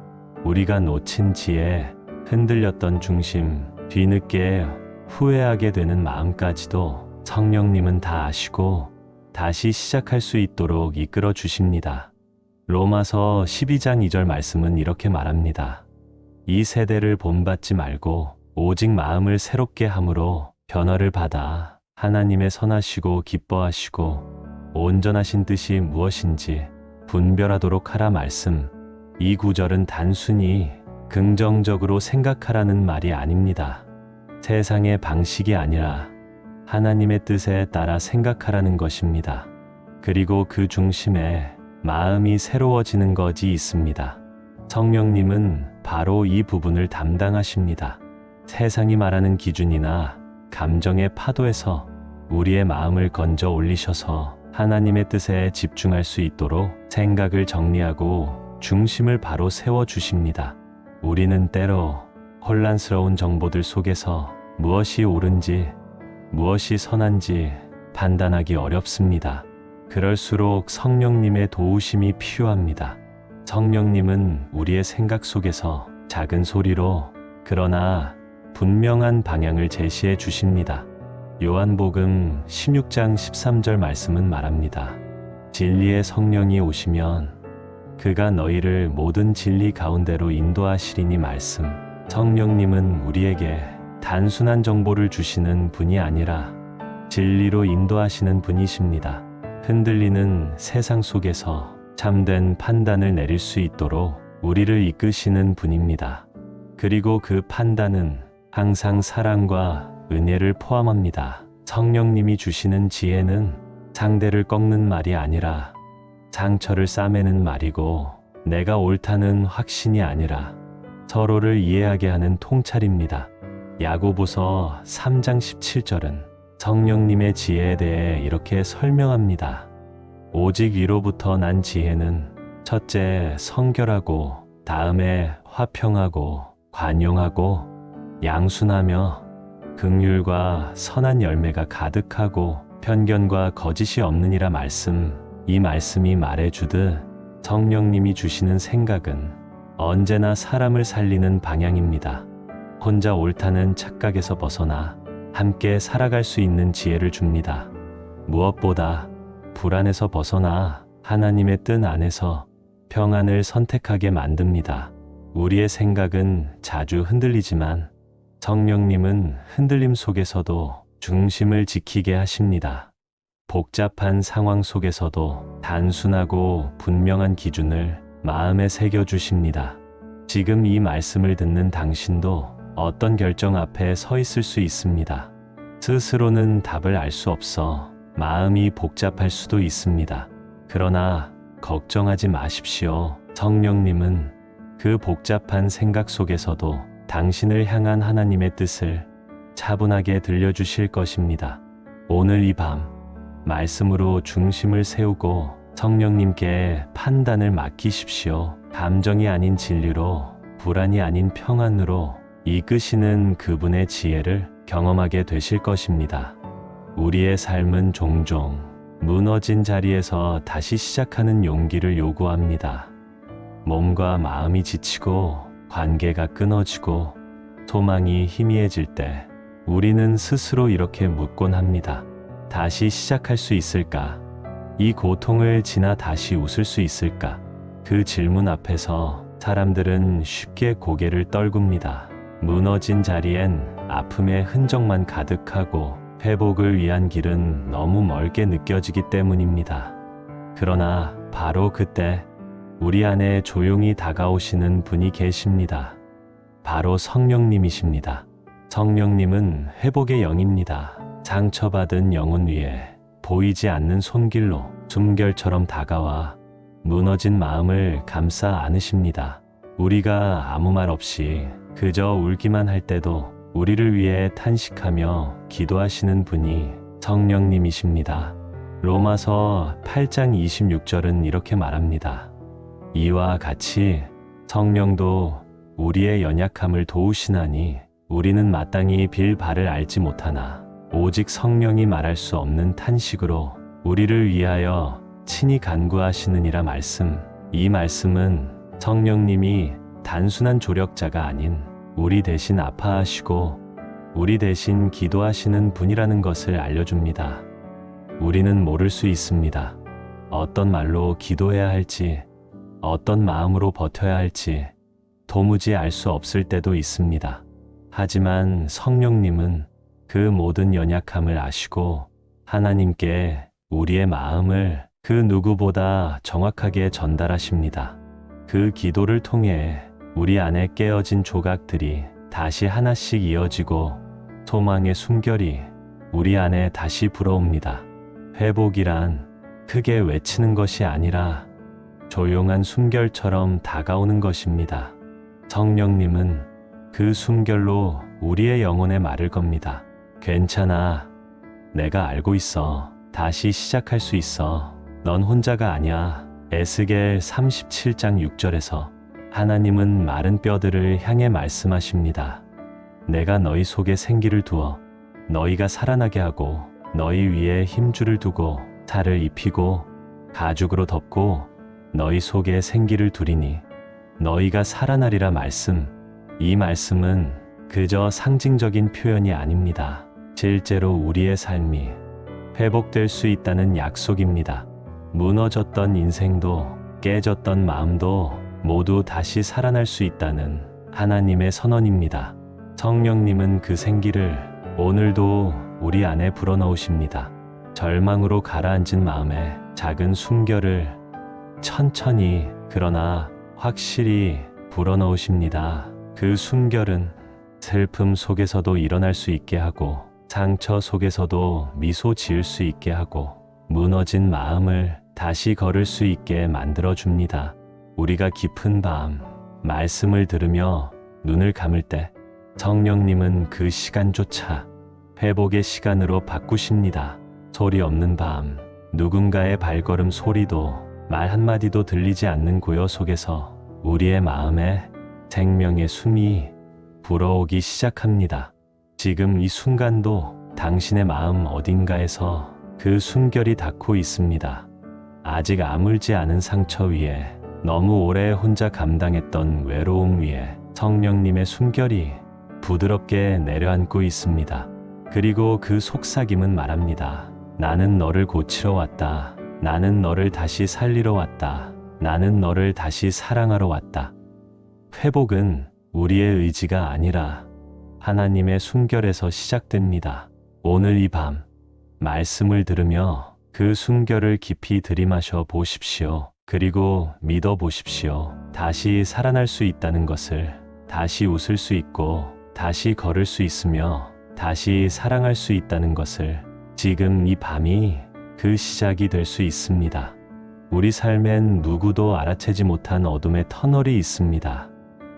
우리가 놓친 지혜, 흔들렸던 중심, 뒤늦게 후회하게 되는 마음까지도 성령님은 다 아시고 다시 시작할 수 있도록 이끌어 주십니다. 로마서 12장 2절 말씀은 이렇게 말합니다. 이 세대를 본받지 말고 오직 마음을 새롭게 함으로 변화를 받아 하나님의 선하시고 기뻐하시고 온전하신 뜻이 무엇인지 분별하도록 하라 말씀. 이 구절은 단순히 긍정적으로 생각하라는 말이 아닙니다. 세상의 방식이 아니라 하나님의 뜻에 따라 생각하라는 것입니다. 그리고 그 중심에 마음이 새로워지는 것이 있습니다. 성령님은 바로 이 부분을 담당하십니다. 세상이 말하는 기준이나 감정의 파도에서 우리의 마음을 건져 올리셔서 하나님의 뜻에 집중할 수 있도록 생각을 정리하고 중심을 바로 세워주십니다. 우리는 때로 혼란스러운 정보들 속에서 무엇이 옳은지, 무엇이 선한지 판단하기 어렵습니다. 그럴수록 성령님의 도우심이 필요합니다. 성령님은 우리의 생각 속에서 작은 소리로 그러나 분명한 방향을 제시해 주십니다. 요한복음 16장 13절 말씀은 말합니다. 진리의 성령이 오시면 그가 너희를 모든 진리 가운데로 인도하시리니 말씀. 성령님은 우리에게 단순한 정보를 주시는 분이 아니라 진리로 인도하시는 분이십니다. 흔들리는 세상 속에서 참된 판단을 내릴 수 있도록 우리를 이끄시는 분입니다. 그리고 그 판단은 항상 사랑과 은혜를 포함합니다. 성령님이 주시는 지혜는 상대를 꺾는 말이 아니라 상처를 싸매는 말이고, 내가 옳다는 확신이 아니라 서로를 이해하게 하는 통찰입니다. 야고보서 3장 17절은 성령님의 지혜에 대해 이렇게 설명합니다. 오직 위로부터 난 지혜는 첫째 성결하고, 다음에 화평하고, 관용하고, 양순하며 긍휼과 선한 열매가 가득하고 편견과 거짓이 없느니라 말씀. 이 말씀이 말해주듯 성령님이 주시는 생각은 언제나 사람을 살리는 방향입니다. 혼자 옳다는 착각에서 벗어나 함께 살아갈 수 있는 지혜를 줍니다. 무엇보다 불안에서 벗어나 하나님의 뜻 안에서 평안을 선택하게 만듭니다. 우리의 생각은 자주 흔들리지만 성령님은 흔들림 속에서도 중심을 지키게 하십니다. 복잡한 상황 속에서도 단순하고 분명한 기준을 마음에 새겨주십니다. 지금 이 말씀을 듣는 당신도 어떤 결정 앞에 서 있을 수 있습니다. 스스로는 답을 알 수 없어 마음이 복잡할 수도 있습니다. 그러나 걱정하지 마십시오. 성령님은 그 복잡한 생각 속에서도 당신을 향한 하나님의 뜻을 차분하게 들려주실 것입니다. 오늘 이 밤 말씀으로 중심을 세우고 성령님께 판단을 맡기십시오. 감정이 아닌 진리로, 불안이 아닌 평안으로 이끄시는 그분의 지혜를 경험하게 되실 것입니다. 우리의 삶은 종종 무너진 자리에서 다시 시작하는 용기를 요구합니다. 몸과 마음이 지치고 관계가 끊어지고 소망이 희미해질 때 우리는 스스로 이렇게 묻곤 합니다. 다시 시작할 수 있을까? 이 고통을 지나 다시 웃을 수 있을까? 그 질문 앞에서 사람들은 쉽게 고개를 떨굽니다. 무너진 자리엔 아픔의 흔적만 가득하고 회복을 위한 길은 너무 멀게 느껴지기 때문입니다. 그러나 바로 그때 우리 안에 조용히 다가오시는 분이 계십니다. 바로 성령님이십니다. 성령님은 회복의 영입니다. 상처받은 영혼 위에 보이지 않는 손길로 숨결처럼 다가와 무너진 마음을 감싸 안으십니다. 우리가 아무 말 없이 그저 울기만 할 때도 우리를 위해 탄식하며 기도하시는 분이 성령님이십니다. 로마서 8장 26절은 이렇게 말합니다. 이와 같이 성령도 우리의 연약함을 도우시나니 우리는 마땅히 빌 바를 알지 못하나 오직 성령이 말할 수 없는 탄식으로 우리를 위하여 친히 간구하시느니라 말씀. 이 말씀은 성령님이 단순한 조력자가 아닌 우리 대신 아파하시고 우리 대신 기도하시는 분이라는 것을 알려줍니다. 우리는 모를 수 있습니다. 어떤 말로 기도해야 할지, 어떤 마음으로 버텨야 할지 도무지 알 수 없을 때도 있습니다. 하지만 성령님은 그 모든 연약함을 아시고 하나님께 우리의 마음을 그 누구보다 정확하게 전달하십니다. 그 기도를 통해 우리 안에 깨어진 조각들이 다시 하나씩 이어지고 소망의 숨결이 우리 안에 다시 불어옵니다. 회복이란 크게 외치는 것이 아니라 조용한 숨결처럼 다가오는 것입니다. 성령님은 그 숨결로 우리의 영혼에 말을 겁니다. 괜찮아. 내가 알고 있어. 다시 시작할 수 있어. 넌 혼자가 아니야. 에스겔 37장 6절에서 하나님은 마른 뼈들을 향해 말씀하십니다. 내가 너희 속에 생기를 두어 너희가 살아나게 하고 너희 위에 힘줄을 두고 살을 입히고 가죽으로 덮고 너희 속에 생기를 두리니 너희가 살아나리라 말씀. 이 말씀은 그저 상징적인 표현이 아닙니다. 실제로 우리의 삶이 회복될 수 있다는 약속입니다. 무너졌던 인생도 깨졌던 마음도 모두 다시 살아날 수 있다는 하나님의 선언입니다. 성령님은 그 생기를 오늘도 우리 안에 불어넣으십니다. 절망으로 가라앉은 마음에 작은 숨결을 천천히 그러나 확실히 불어넣으십니다. 그 숨결은 슬픔 속에서도 일어날 수 있게 하고 상처 속에서도 미소 지을 수 있게 하고 무너진 마음을 다시 걸을 수 있게 만들어줍니다. 우리가 깊은 밤 말씀을 들으며 눈을 감을 때 성령님은 그 시간조차 회복의 시간으로 바꾸십니다. 소리 없는 밤, 누군가의 발걸음 소리도 말 한마디도 들리지 않는 고요 속에서 우리의 마음에 생명의 숨이 불어오기 시작합니다. 지금 이 순간도 당신의 마음 어딘가에서 그 숨결이 닿고 있습니다. 아직 아물지 않은 상처 위에 너무 오래 혼자 감당했던 외로움 위에 성령님의 숨결이 부드럽게 내려앉고 있습니다. 그리고 그 속삭임은 말합니다. 나는 너를 고치러 왔다. 나는 너를 다시 살리러 왔다. 나는 너를 다시 사랑하러 왔다. 회복은 우리의 의지가 아니라 하나님의 숨결에서 시작됩니다. 오늘 이 밤 말씀을 들으며 그 숨결을 깊이 들이마셔 보십시오. 그리고 믿어 보십시오. 다시 살아날 수 있다는 것을, 다시 웃을 수 있고 다시 걸을 수 있으며 다시 사랑할 수 있다는 것을. 지금 이 밤이 그 시작이 될 수 있습니다. 우리 삶엔 누구도 알아채지 못한 어둠의 터널이 있습니다.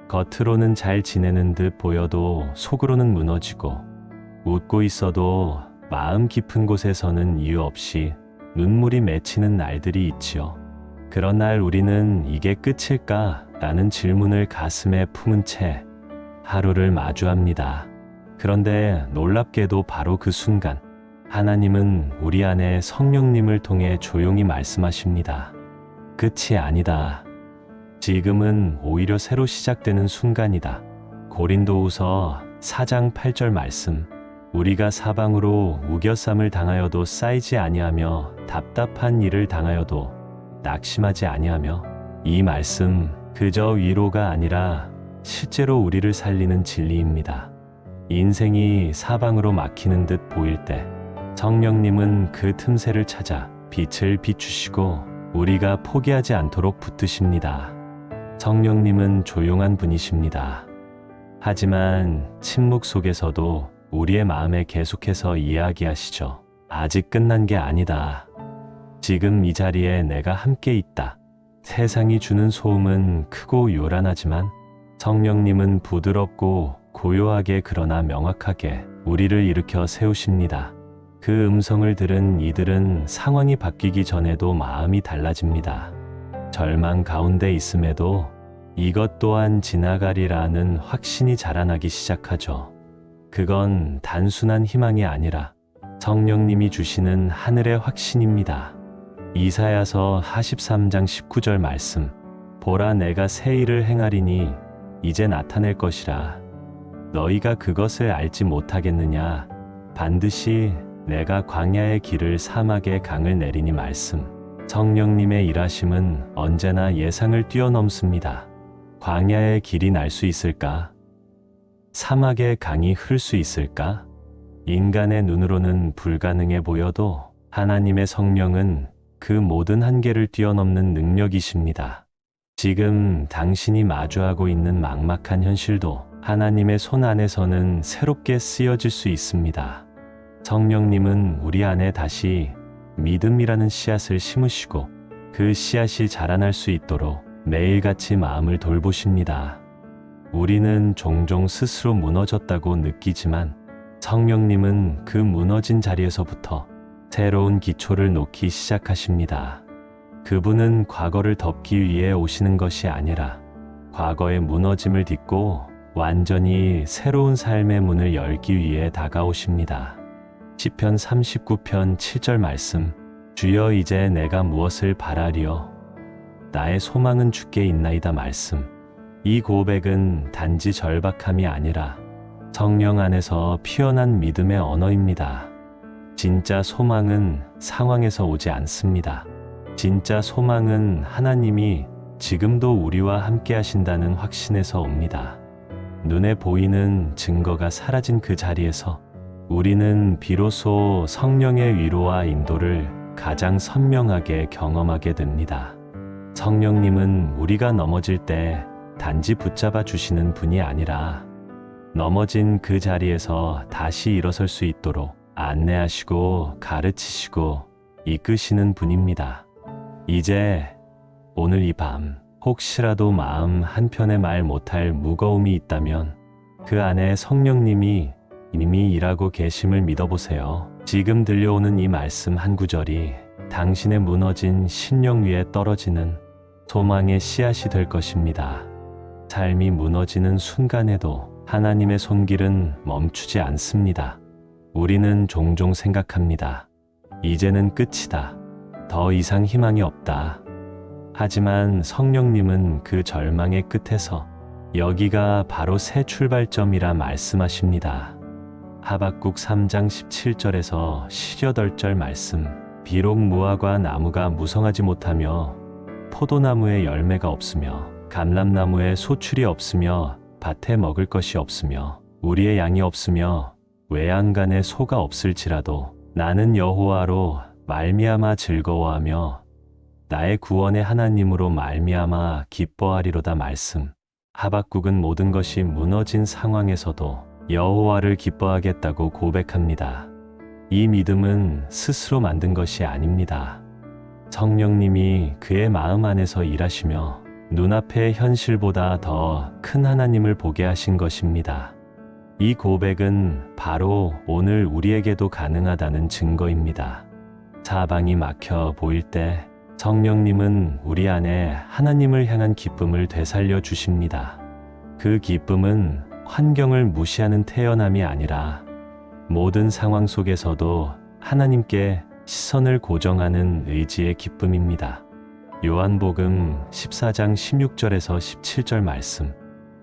겉으로는 잘 지내는 듯 보여도 속으로는 무너지고, 웃고 있어도 마음 깊은 곳에서는 이유 없이 눈물이 맺히는 날들이 있지요. 그런 날 우리는 이게 끝일까? 라는 질문을 가슴에 품은 채 하루를 마주합니다. 그런데 놀랍게도 바로 그 순간 하나님은 우리 안에 성령님을 통해 조용히 말씀하십니다. 끝이 아니다. 지금은 오히려 새로 시작되는 순간이다. 고린도후서 4장 8절 말씀. 우리가 사방으로 우겨쌈을 당하여도 쌓이지 아니하며 답답한 일을 당하여도 낙심하지 아니하며. 이 말씀 그저 위로가 아니라 실제로 우리를 살리는 진리입니다. 인생이 사방으로 막히는 듯 보일 때 성령님은 그 틈새를 찾아 빛을 비추시고 우리가 포기하지 않도록 붙드십니다. 성령님은 조용한 분이십니다. 하지만 침묵 속에서도 우리의 마음에 계속해서 이야기하시죠. 아직 끝난 게 아니다. 지금 이 자리에 내가 함께 있다. 세상이 주는 소음은 크고 요란하지만 성령님은 부드럽고 고요하게 그러나 명확하게 우리를 일으켜 세우십니다. 그 음성을 들은 이들은 상황이 바뀌기 전에도 마음이 달라집니다. 절망 가운데 있음에도 이것 또한 지나가리라는 확신이 자라나기 시작하죠. 그건 단순한 희망이 아니라 성령님이 주시는 하늘의 확신입니다. 이사야서 43장 19절 말씀. 보라, 내가 새 일을 행하리니 이제 나타낼 것이라. 너희가 그것을 알지 못하겠느냐? 반드시 내가 광야의 길을 사막의 강을 내리니 말씀. 성령님의 일하심은 언제나 예상을 뛰어넘습니다. 광야의 길이 날 수 있을까? 사막의 강이 흐를 수 있을까? 인간의 눈으로는 불가능해 보여도 하나님의 성령은 그 모든 한계를 뛰어넘는 능력이십니다. 지금 당신이 마주하고 있는 막막한 현실도 하나님의 손 안에서는 새롭게 쓰여질 수 있습니다. 성령님은 우리 안에 다시 믿음이라는 씨앗을 심으시고 그 씨앗이 자라날 수 있도록 매일같이 마음을 돌보십니다. 우리는 종종 스스로 무너졌다고 느끼지만 성령님은 그 무너진 자리에서부터 새로운 기초를 놓기 시작하십니다. 그분은 과거를 덮기 위해 오시는 것이 아니라 과거의 무너짐을 딛고 완전히 새로운 삶의 문을 열기 위해 다가오십니다. 시편 39편 7절 말씀. 주여, 이제 내가 무엇을 바라리요? 나의 소망은 주께 있나이다 말씀. 이 고백은 단지 절박함이 아니라 성령 안에서 피어난 믿음의 언어입니다. 진짜 소망은 상황에서 오지 않습니다. 진짜 소망은 하나님이 지금도 우리와 함께 하신다는 확신에서 옵니다. 눈에 보이는 증거가 사라진 그 자리에서 우리는 비로소 성령의 위로와 인도를 가장 선명하게 경험하게 됩니다. 성령님은 우리가 넘어질 때 단지 붙잡아 주시는 분이 아니라 넘어진 그 자리에서 다시 일어설 수 있도록 안내하시고 가르치시고 이끄시는 분입니다. 이제 오늘 이 밤 혹시라도 마음 한편에 말 못할 무거움이 있다면 그 안에 성령님이 이미 일하고 계심을 믿어보세요. 지금 들려오는 이 말씀 한 구절이 당신의 무너진 심령 위에 떨어지는 소망의 씨앗이 될 것입니다. 삶이 무너지는 순간에도 하나님의 손길은 멈추지 않습니다. 우리는 종종 생각합니다. 이제는 끝이다. 더 이상 희망이 없다. 하지만 성령님은 그 절망의 끝에서 여기가 바로 새 출발점이라 말씀하십니다. 하박국 3장 17절에서 18절 말씀. 비록 무화과 나무가 무성하지 못하며 포도나무에 열매가 없으며 감람나무에 소출이 없으며 밭에 먹을 것이 없으며 우리의 양이 없으며 외양간에 소가 없을지라도 나는 여호와로 말미암아 즐거워하며 나의 구원의 하나님으로 말미암아 기뻐하리로다 말씀. 하박국은 모든 것이 무너진 상황에서도 여호와를 기뻐하겠다고 고백합니다. 이 믿음은 스스로 만든 것이 아닙니다. 성령님이 그의 마음 안에서 일하시며 눈앞의 현실보다 더 큰 하나님을 보게 하신 것입니다. 이 고백은 바로 오늘 우리에게도 가능하다는 증거입니다. 사방이 막혀 보일 때 성령님은 우리 안에 하나님을 향한 기쁨을 되살려 주십니다. 그 기쁨은 환경을 무시하는 태연함이 아니라 모든 상황 속에서도 하나님께 시선을 고정하는 의지의 기쁨입니다. 요한복음 14장 16절에서 17절 말씀.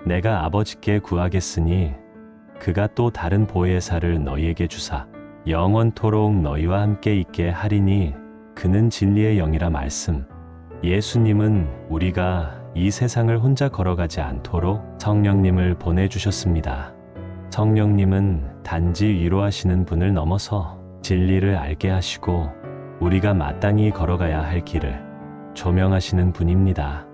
내가 아버지께 구하겠으니 그가 또 다른 보혜사를 너희에게 주사 영원토록 너희와 함께 있게 하리니 그는 진리의 영이라 말씀. 예수님은 우리가 이 세상을 혼자 걸어가지 않도록 성령님을 보내주셨습니다. 성령님은 단지 위로하시는 분을 넘어서 진리를 알게 하시고 우리가 마땅히 걸어가야 할 길을 조명하시는 분입니다.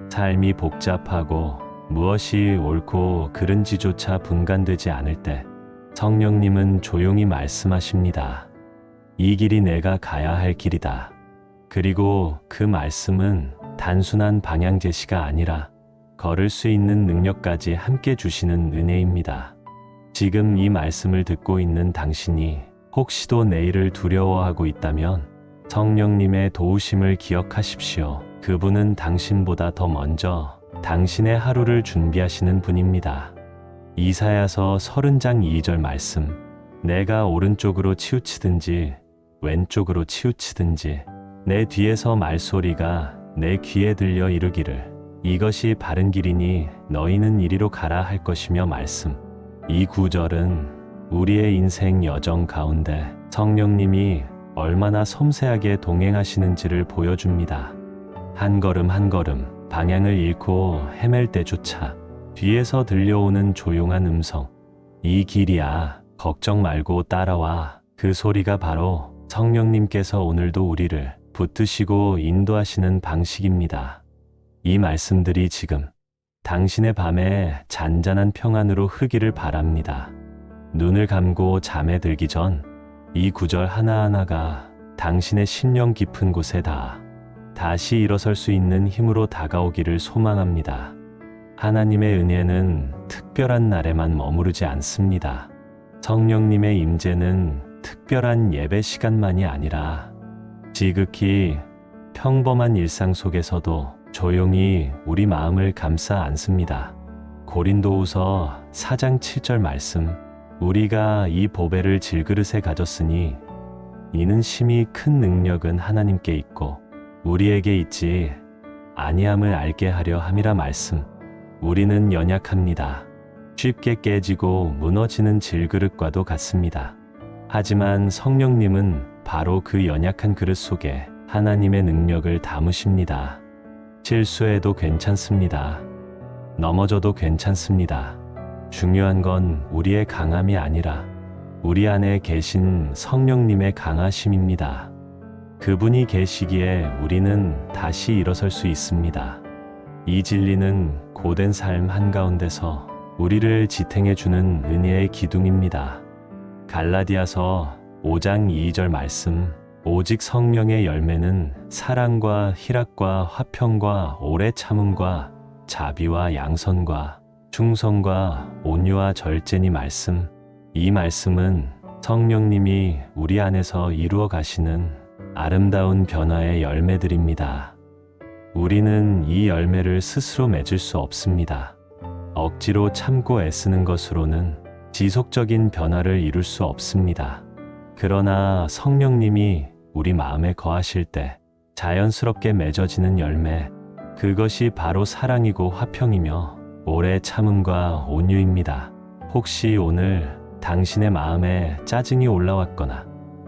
삶이 복잡하고 무엇이 옳고 그른지조차 분간되지 않을 때 성령님은 조용히 말씀하십니다. 이 길이 내가 가야 할 길이다. 그리고 그 말씀은 단순한 방향 제시가 아니라 걸을 수 있는 능력까지 함께 주시는 은혜입니다. 지금 이 말씀을 듣고 있는 당신이 혹시도 내일을 두려워하고 있다면 성령님의 도우심을 기억하십시오. 그분은 당신보다 더 먼저 당신의 하루를 준비하시는 분입니다. 이사야서 30장 2절 말씀. 내가 오른쪽으로 치우치든지 왼쪽으로 치우치든지 내 뒤에서 말소리가 내 귀에 들려 이르기를 이것이 바른 길이니 너희는 이리로 가라 할 것이며 말씀. 이 구절은 우리의 인생 여정 가운데 성령님이 얼마나 섬세하게 동행하시는지를 보여줍니다. 한 걸음 한 걸음 방향을 잃고 헤맬 때조차 뒤에서 들려오는 조용한 음성. 이 길이야, 걱정 말고 따라와. 그 소리가 바로 성령님께서 오늘도 우리를 붙드시고 인도하시는 방식입니다. 이 말씀들이 지금 당신의 밤에 잔잔한 평안으로 흐기를 바랍니다. 눈을 감고 잠에 들기 전 이 구절 하나하나가 당신의 심령 깊은 곳에 다시 일어설 수 있는 힘으로 다가오기를 소망합니다. 하나님의 은혜는 특별한 날에만 머무르지 않습니다. 성령님의 임재는 특별한 예배 시간만이 아니라 지극히 평범한 일상 속에서도 조용히 우리 마음을 감싸 안습니다. 고린도후서 4장 7절 말씀. 우리가 이 보배를 질그릇에 가졌으니 이는 심히 큰 능력은 하나님께 있고 우리에게 있지 아니함을 알게 하려 함이라 말씀. 우리는 연약합니다. 쉽게 깨지고 무너지는 질그릇과도 같습니다. 하지만 성령님은 바로 그 연약한 그릇 속에 하나님의 능력을 담으십니다. 실수해도 괜찮습니다. 넘어져도 괜찮습니다. 중요한 건 우리의 강함이 아니라 우리 안에 계신 성령님의 강하심입니다. 그분이 계시기에 우리는 다시 일어설 수 있습니다. 이 진리는 고된 삶 한가운데서 우리를 지탱해주는 은혜의 기둥입니다. 갈라디아서 5장 2절 말씀. 오직 성령의 열매는 사랑과 희락과 화평과 오래 참음과 자비와 양선과 충성과 온유와 절제니 말씀. 이 말씀은 성령님이 우리 안에서 이루어 가시는 아름다운 변화의 열매들입니다. 우리는 이 열매를 스스로 맺을 수 없습니다. 억지로 참고 애쓰는 것으로는 지속적인 변화를 이룰 수 없습니다. 그러나 성령님이 우리 마음에 거하실 때 자연스럽게 맺어지는 열매, 그것이 바로 사랑이고 화평이며 오래 참음과 온유입니다. 혹시 오늘 당신의 마음에 짜증이 올라왔거나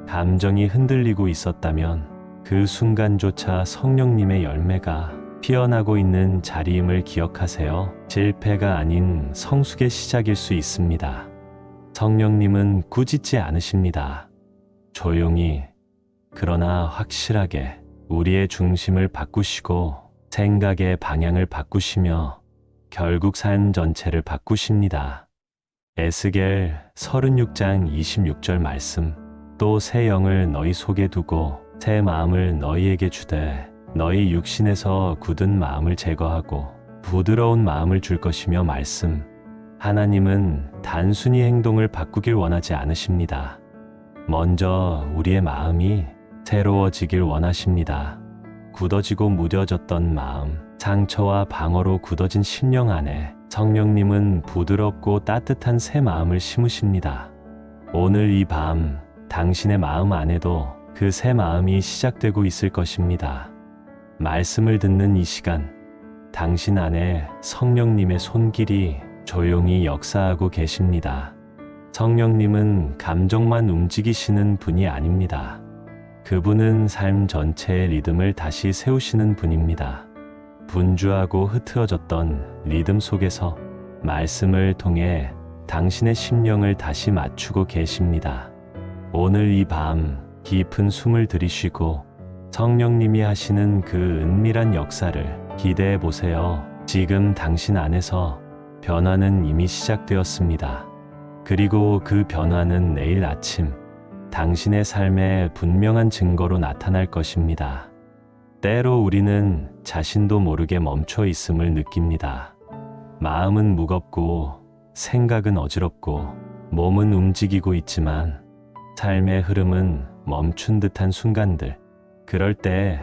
감정이 흔들리고 있었다면 그 순간조차 성령님의 열매가 피어나고 있는 자리임을 기억하세요. 질패가 아닌 성숙의 시작일 수 있습니다. 성령님은 꾸짖지 않으십니다. 조용히, 그러나 확실하게 우리의 중심을 바꾸시고 생각의 방향을 바꾸시며 결국 삶 전체를 바꾸십니다. 에스겔 36장 26절 말씀. 또 새 영을 너희 속에 두고 새 마음을 너희에게 주되 너희 육신에서 굳은 마음을 제거하고 부드러운 마음을 줄 것이며 말씀. 하나님은 단순히 행동을 바꾸길 원하지 않으십니다. 먼저 우리의 마음이 새로워지길 원하십니다. 굳어지고 무뎌졌던 마음, 상처와 방어로 굳어진 심령 안에 성령님은 부드럽고 따뜻한 새 마음을 심으십니다. 오늘 이 밤 당신의 마음 안에도 그 새 마음이 시작되고 있을 것입니다. 말씀을 듣는 이 시간, 당신 안에 성령님의 손길이 조용히 역사하고 계십니다. 성령님은 감정만 움직이시는 분이 아닙니다. 그분은 삶 전체의 리듬을 다시 세우시는 분입니다. 분주하고 흐트러졌던 리듬 속에서 말씀을 통해 당신의 심령을 다시 맞추고 계십니다. 오늘 이 밤 깊은 숨을 들이쉬고 성령님이 하시는 그 은밀한 역사를 기대해 보세요. 지금 당신 안에서 변화는 이미 시작되었습니다. 그리고 그 변화는 내일 아침 당신의 삶에 분명한 증거로 나타날 것입니다. 때로 우리는 자신도 모르게 멈춰 있음을 느낍니다. 마음은 무겁고 생각은 어지럽고 몸은 움직이고 있지만 삶의 흐름은 멈춘 듯한 순간들. 그럴 때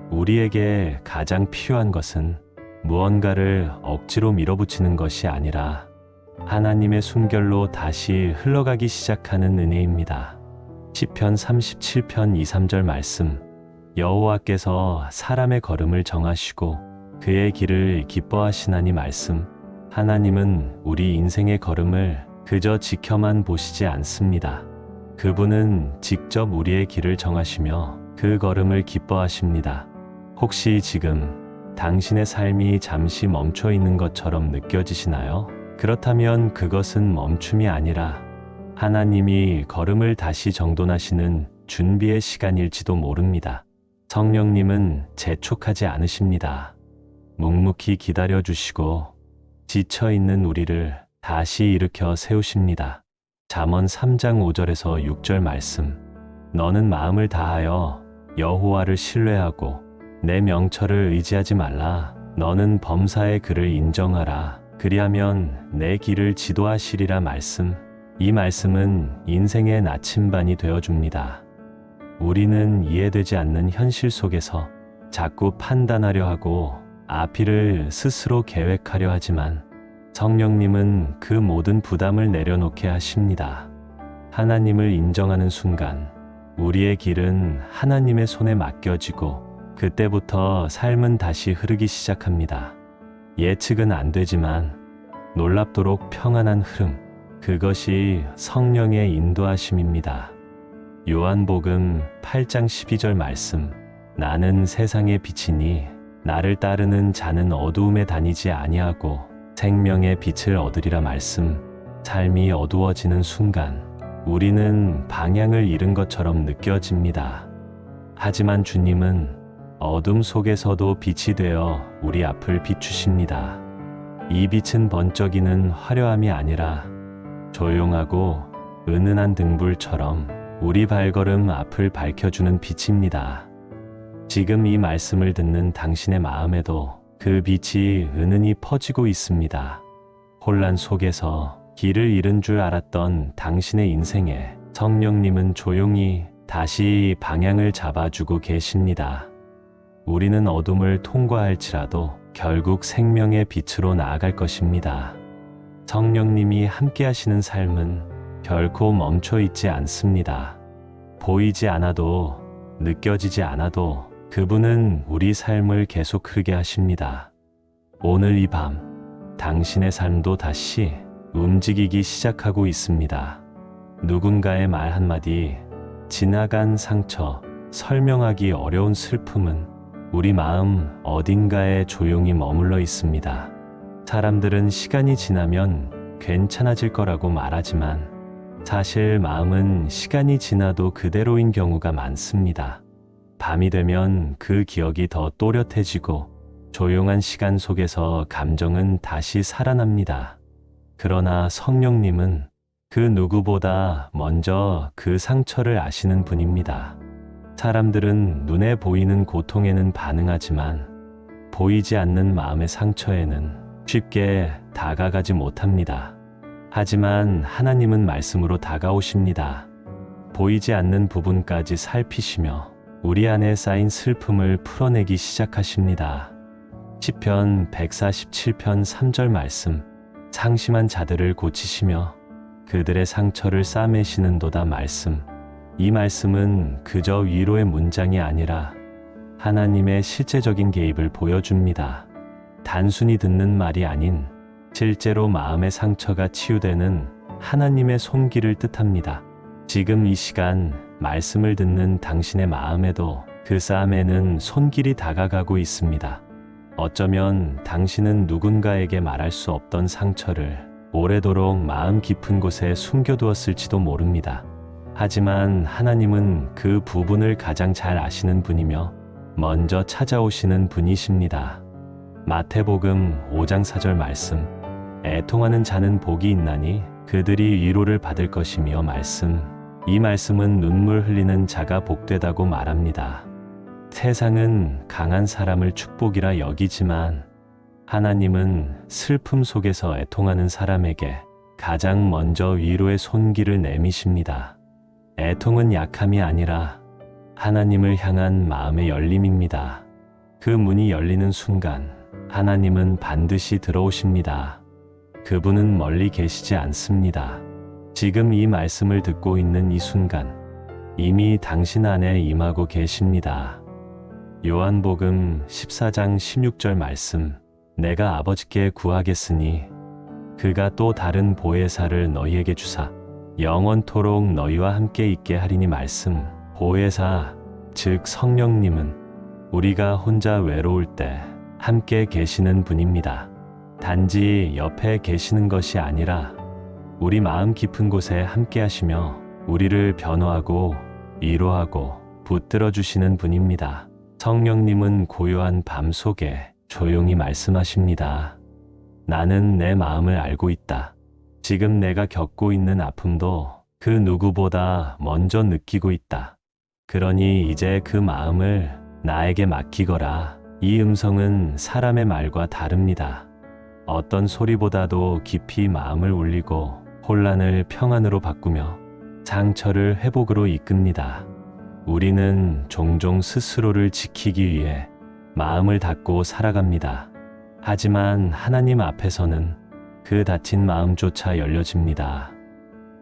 우리에게 가장 필요한 것은 무언가를 억지로 밀어붙이는 것이 아니라 하나님의 숨결로 다시 흘러가기 시작하는 은혜입니다. 시편 37편 2, 3절 말씀. 여호와께서 사람의 걸음을 정하시고 그의 길을 기뻐하시나니 말씀. 하나님은 우리 인생의 걸음을 그저 지켜만 보시지 않습니다. 그분은 직접 우리의 길을 정하시며 그 걸음을 기뻐하십니다. 혹시 지금 당신의 삶이 잠시 멈춰 있는 것처럼 느껴지시나요? 그렇다면 그것은 멈춤이 아니라 하나님이 걸음을 다시 정돈하시는 준비의 시간일지도 모릅니다. 성령님은 재촉하지 않으십니다. 묵묵히 기다려주시고 지쳐있는 우리를 다시 일으켜 세우십니다. 잠언 3장 5절에서 6절 말씀. 너는 마음을 다하여 여호와를 신뢰하고 내 명철을 의지하지 말라. 너는 범사의 그를 인정하라. 그리하면 내 길을 지도하시리라 말씀. 이 말씀은 인생의 나침반이 되어줍니다. 우리는 이해되지 않는 현실 속에서 자꾸 판단하려 하고 앞일을 스스로 계획하려 하지만 성령님은 그 모든 부담을 내려놓게 하십니다. 하나님을 인정하는 순간 우리의 길은 하나님의 손에 맡겨지고 그때부터 삶은 다시 흐르기 시작합니다. 예측은 안 되지만 놀랍도록 평안한 흐름, 그것이 성령의 인도하심입니다. 요한복음 8장 12절 말씀. 나는 세상의 빛이니 나를 따르는 자는 어두움에 다니지 아니하고 생명의 빛을 얻으리라 말씀. 삶이 어두워지는 순간 우리는 방향을 잃은 것처럼 느껴집니다. 하지만 주님은 어둠 속에서도 빛이 되어 우리 앞을 비추십니다. 이 빛은 번쩍이는 화려함이 아니라 조용하고 은은한 등불처럼 우리 발걸음 앞을 밝혀주는 빛입니다. 지금 이 말씀을 듣는 당신의 마음에도 그 빛이 은은히 퍼지고 있습니다. 혼란 속에서 길을 잃은 줄 알았던 당신의 인생에 성령님은 조용히 다시 방향을 잡아주고 계십니다. 우리는 어둠을 통과할지라도 결국 생명의 빛으로 나아갈 것입니다. 성령님이 함께 하시는 삶은 결코 멈춰 있지 않습니다. 보이지 않아도, 느껴지지 않아도 그분은 우리 삶을 계속 흐르게 하십니다. 오늘 이 밤, 당신의 삶도 다시 움직이기 시작하고 있습니다. 누군가의 말 한마디, 지나간 상처, 설명하기 어려운 슬픔은 우리 마음 어딘가에 조용히 머물러 있습니다. 사람들은 시간이 지나면 괜찮아질 거라고 말하지만 사실 마음은 시간이 지나도 그대로인 경우가 많습니다. 밤이 되면 그 기억이 더 또렷해지고 조용한 시간 속에서 감정은 다시 살아납니다. 그러나 성령님은 그 누구보다 먼저 그 상처를 아시는 분입니다. 사람들은 눈에 보이는 고통에는 반응하지만 보이지 않는 마음의 상처에는 쉽게 다가가지 못합니다. 하지만 하나님은 말씀으로 다가오십니다. 보이지 않는 부분까지 살피시며 우리 안에 쌓인 슬픔을 풀어내기 시작하십니다. 시편 147편 3절 말씀, 상심한 자들을 고치시며 그들의 상처를 싸매시는도다 말씀. 이 말씀은 그저 위로의 문장이 아니라 하나님의 실제적인 개입을 보여줍니다. 단순히 듣는 말이 아닌 실제로 마음의 상처가 치유되는 하나님의 손길을 뜻합니다. 지금 이 시간 말씀을 듣는 당신의 마음에도 그 싸움에는 손길이 다가가고 있습니다. 어쩌면 당신은 누군가에게 말할 수 없던 상처를 오래도록 마음 깊은 곳에 숨겨두었을지도 모릅니다. 하지만 하나님은 그 부분을 가장 잘 아시는 분이며 먼저 찾아오시는 분이십니다. 마태복음 5장 4절 말씀, 애통하는 자는 복이 있나니 그들이 위로를 받을 것이며 말씀. 이 말씀은 눈물 흘리는 자가 복되다고 말합니다. 세상은 강한 사람을 축복이라 여기지만 하나님은 슬픔 속에서 애통하는 사람에게 가장 먼저 위로의 손길을 내미십니다. 애통은 약함이 아니라 하나님을 향한 마음의 열림입니다. 그 문이 열리는 순간 하나님은 반드시 들어오십니다. 그분은 멀리 계시지 않습니다. 지금 이 말씀을 듣고 있는 이 순간 이미 당신 안에 임하고 계십니다. 요한복음 14장 16절 말씀, 내가 아버지께 구하겠으니 그가 또 다른 보혜사를 너희에게 주사 영원토록 너희와 함께 있게 하리니 말씀. 보혜사, 즉 성령님은 우리가 혼자 외로울 때 함께 계시는 분입니다. 단지 옆에 계시는 것이 아니라 우리 마음 깊은 곳에 함께 하시며 우리를 변호하고 위로하고 붙들어 주시는 분입니다. 성령님은 고요한 밤 속에 조용히 말씀하십니다. 나는 내 마음을 알고 있다. 지금 내가 겪고 있는 아픔도 그 누구보다 먼저 느끼고 있다. 그러니 이제 그 마음을 나에게 맡기거라. 이 음성은 사람의 말과 다릅니다. 어떤 소리보다도 깊이 마음을 울리고 혼란을 평안으로 바꾸며 상처를 회복으로 이끕니다. 우리는 종종 스스로를 지키기 위해 마음을 닫고 살아갑니다. 하지만 하나님 앞에서는 그 닫힌 마음조차 열려집니다.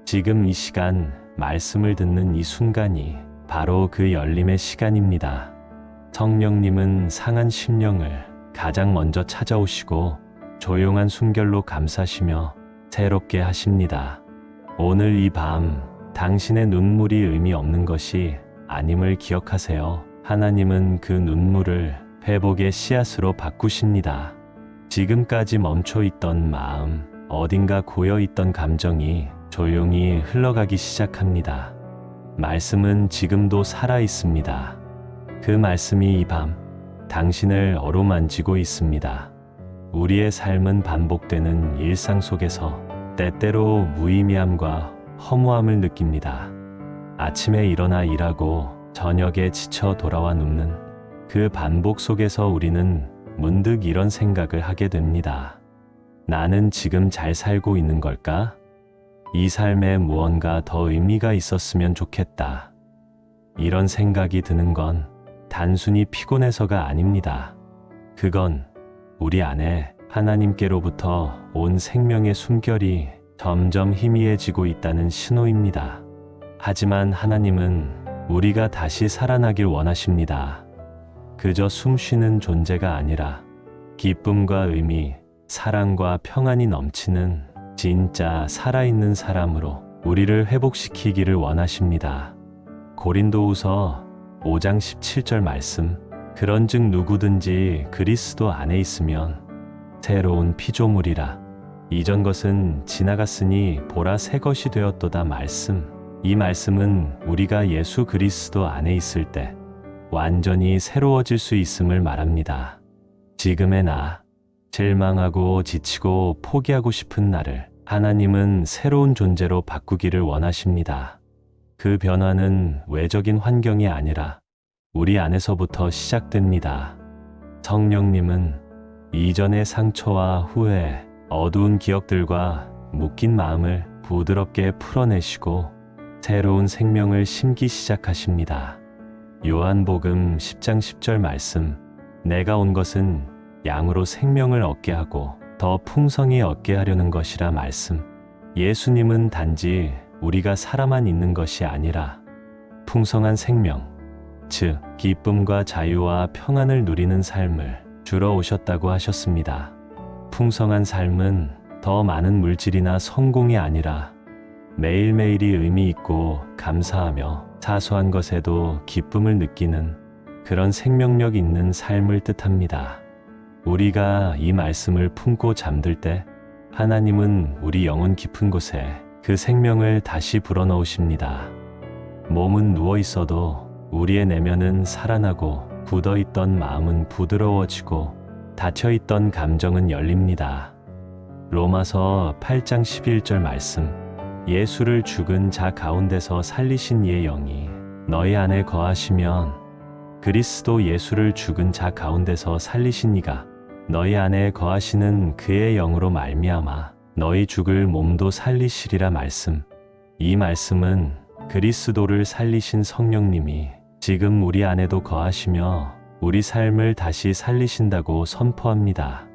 지금 이 시간 말씀을 듣는 이 순간이 바로 그 열림의 시간입니다. 성령님은 상한 심령을 가장 먼저 찾아오시고 조용한 숨결로 감싸시며 새롭게 하십니다. 오늘 이 밤 당신의 눈물이 의미 없는 것이 아님을 기억하세요. 하나님은 그 눈물을 회복의 씨앗으로 바꾸십니다. 지금까지 멈춰 있던 마음, 어딘가 고여 있던 감정이 조용히 흘러가기 시작합니다. 말씀은 지금도 살아 있습니다. 그 말씀이 이 밤 당신을 어루만지고 있습니다. 우리의 삶은 반복되는 일상 속에서 때때로 무의미함과 허무함을 느낍니다. 아침에 일어나 일하고 저녁에 지쳐 돌아와 눕는 그 반복 속에서 우리는 문득 이런 생각을 하게 됩니다. 나는 지금 잘 살고 있는 걸까? 이 삶에 무언가 더 의미가 있었으면 좋겠다. 이런 생각이 드는 건 단순히 피곤해서가 아닙니다. 그건 우리 안에 하나님께로부터 온 생명의 숨결이 점점 희미해지고 있다는 신호입니다. 하지만 하나님은 우리가 다시 살아나길 원하십니다. 그저 숨 쉬는 존재가 아니라 기쁨과 의미, 사랑과 평안이 넘치는 진짜 살아있는 사람으로 우리를 회복시키기를 원하십니다. 고린도후서 5장 17절 말씀. 그런즉 누구든지 그리스도 안에 있으면 새로운 피조물이라. 이전 것은 지나갔으니 보라 새 것이 되었도다 말씀. 이 말씀은 우리가 예수 그리스도 안에 있을 때 완전히 새로워질 수 있음을 말합니다. 지금의 나, 실망하고 지치고 포기하고 싶은 나를 하나님은 새로운 존재로 바꾸기를 원하십니다. 그 변화는 외적인 환경이 아니라 우리 안에서부터 시작됩니다. 성령님은 이전의 상처와 후회, 어두운 기억들과 묶인 마음을 부드럽게 풀어내시고 새로운 생명을 심기 시작하십니다. 요한복음 10장 10절 말씀. 내가 온 것은 양으로 생명을 얻게 하고 더 풍성히 얻게 하려는 것이라 말씀. 예수님은 단지 우리가 살아만 있는 것이 아니라 풍성한 생명, 즉 기쁨과 자유와 평안을 누리는 삶을 주러 오셨다고 하셨습니다. 풍성한 삶은 더 많은 물질이나 성공이 아니라 매일매일이 의미 있고 감사하며 사소한 것에도 기쁨을 느끼는 그런 생명력 있는 삶을 뜻합니다. 우리가 이 말씀을 품고 잠들 때 하나님은 우리 영혼 깊은 곳에 그 생명을 다시 불어넣으십니다. 몸은 누워 있어도 우리의 내면은 살아나고 굳어있던 마음은 부드러워지고 닫혀있던 감정은 열립니다. 로마서 8장 11절 말씀. 예수를 죽은 자 가운데서 살리신 이의 영이 너희 안에 거하시면 그리스도 예수를 죽은 자 가운데서 살리신 이가 너희 안에 거하시는 그의 영으로 말미암아 너희 죽을 몸도 살리시리라 말씀. 이 말씀은 그리스도를 살리신 성령님이 지금 우리 안에도 거하시며 우리 삶을 다시 살리신다고 선포합니다.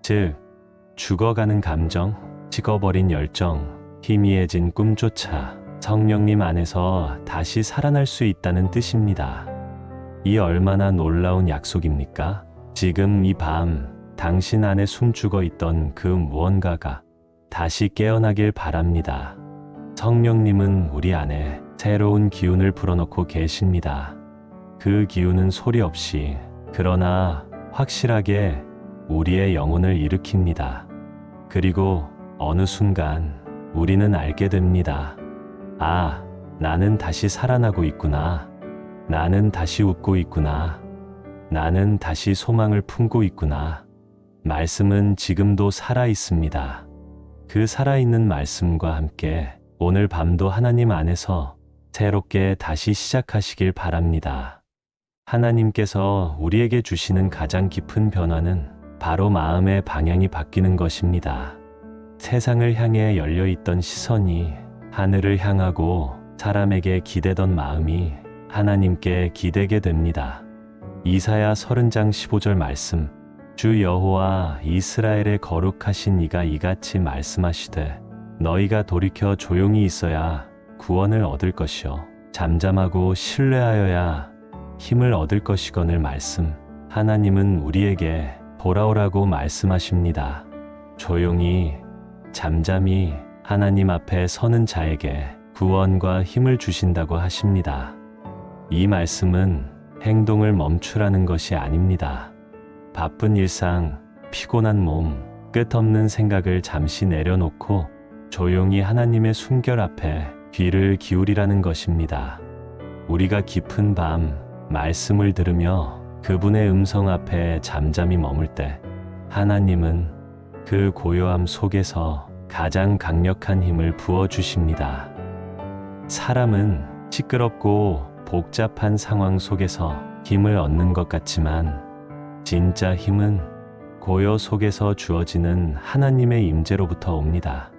즉, 죽어가는 감정, 식어버린 열정, 희미해진 꿈조차 성령님 안에서 다시 살아날 수 있다는 뜻입니다. 이 얼마나 놀라운 약속입니까? 지금 이 밤 당신 안에 숨죽어 있던 그 무언가가 다시 깨어나길 바랍니다. 성령님은 우리 안에 새로운 기운을 불어넣고 계십니다. 그 기운은 소리 없이 그러나 확실하게 우리의 영혼을 일으킵니다. 그리고 어느 순간 우리는 알게 됩니다. 아, 나는 다시 살아나고 있구나. 나는 다시 웃고 있구나. 나는 다시 소망을 품고 있구나. 말씀은 지금도 살아 있습니다. 그 살아있는 말씀과 함께 오늘 밤도 하나님 안에서 새롭게 다시 시작하시길 바랍니다. 하나님께서 우리에게 주시는 가장 깊은 변화는 바로 마음의 방향이 바뀌는 것입니다. 세상을 향해 열려있던 시선이 하늘을 향하고 사람에게 기대던 마음이 하나님께 기대게 됩니다. 이사야 30장 15절 말씀. 주 여호와 이스라엘의 거룩하신 이가 이같이 말씀하시되 너희가 돌이켜 조용히 있어야 구원을 얻을 것이요 잠잠하고 신뢰하여야 힘을 얻을 것이거늘 말씀. 하나님은 우리에게 돌아오라고 말씀하십니다. 조용히 잠잠히 하나님 앞에 서는 자에게 구원과 힘을 주신다고 하십니다. 이 말씀은 행동을 멈추라는 것이 아닙니다. 바쁜 일상, 피곤한 몸, 끝없는 생각을 잠시 내려놓고 조용히 하나님의 숨결 앞에 귀를 기울이라는 것입니다. 우리가 깊은 밤 말씀을 들으며 그분의 음성 앞에 잠잠히 머물 때 하나님은 그 고요함 속에서 가장 강력한 힘을 부어주십니다. 사람은 시끄럽고 복잡한 상황 속에서 힘을 얻는 것 같지만 진짜 힘은 고요 속에서 주어지는 하나님의 임재로부터 옵니다.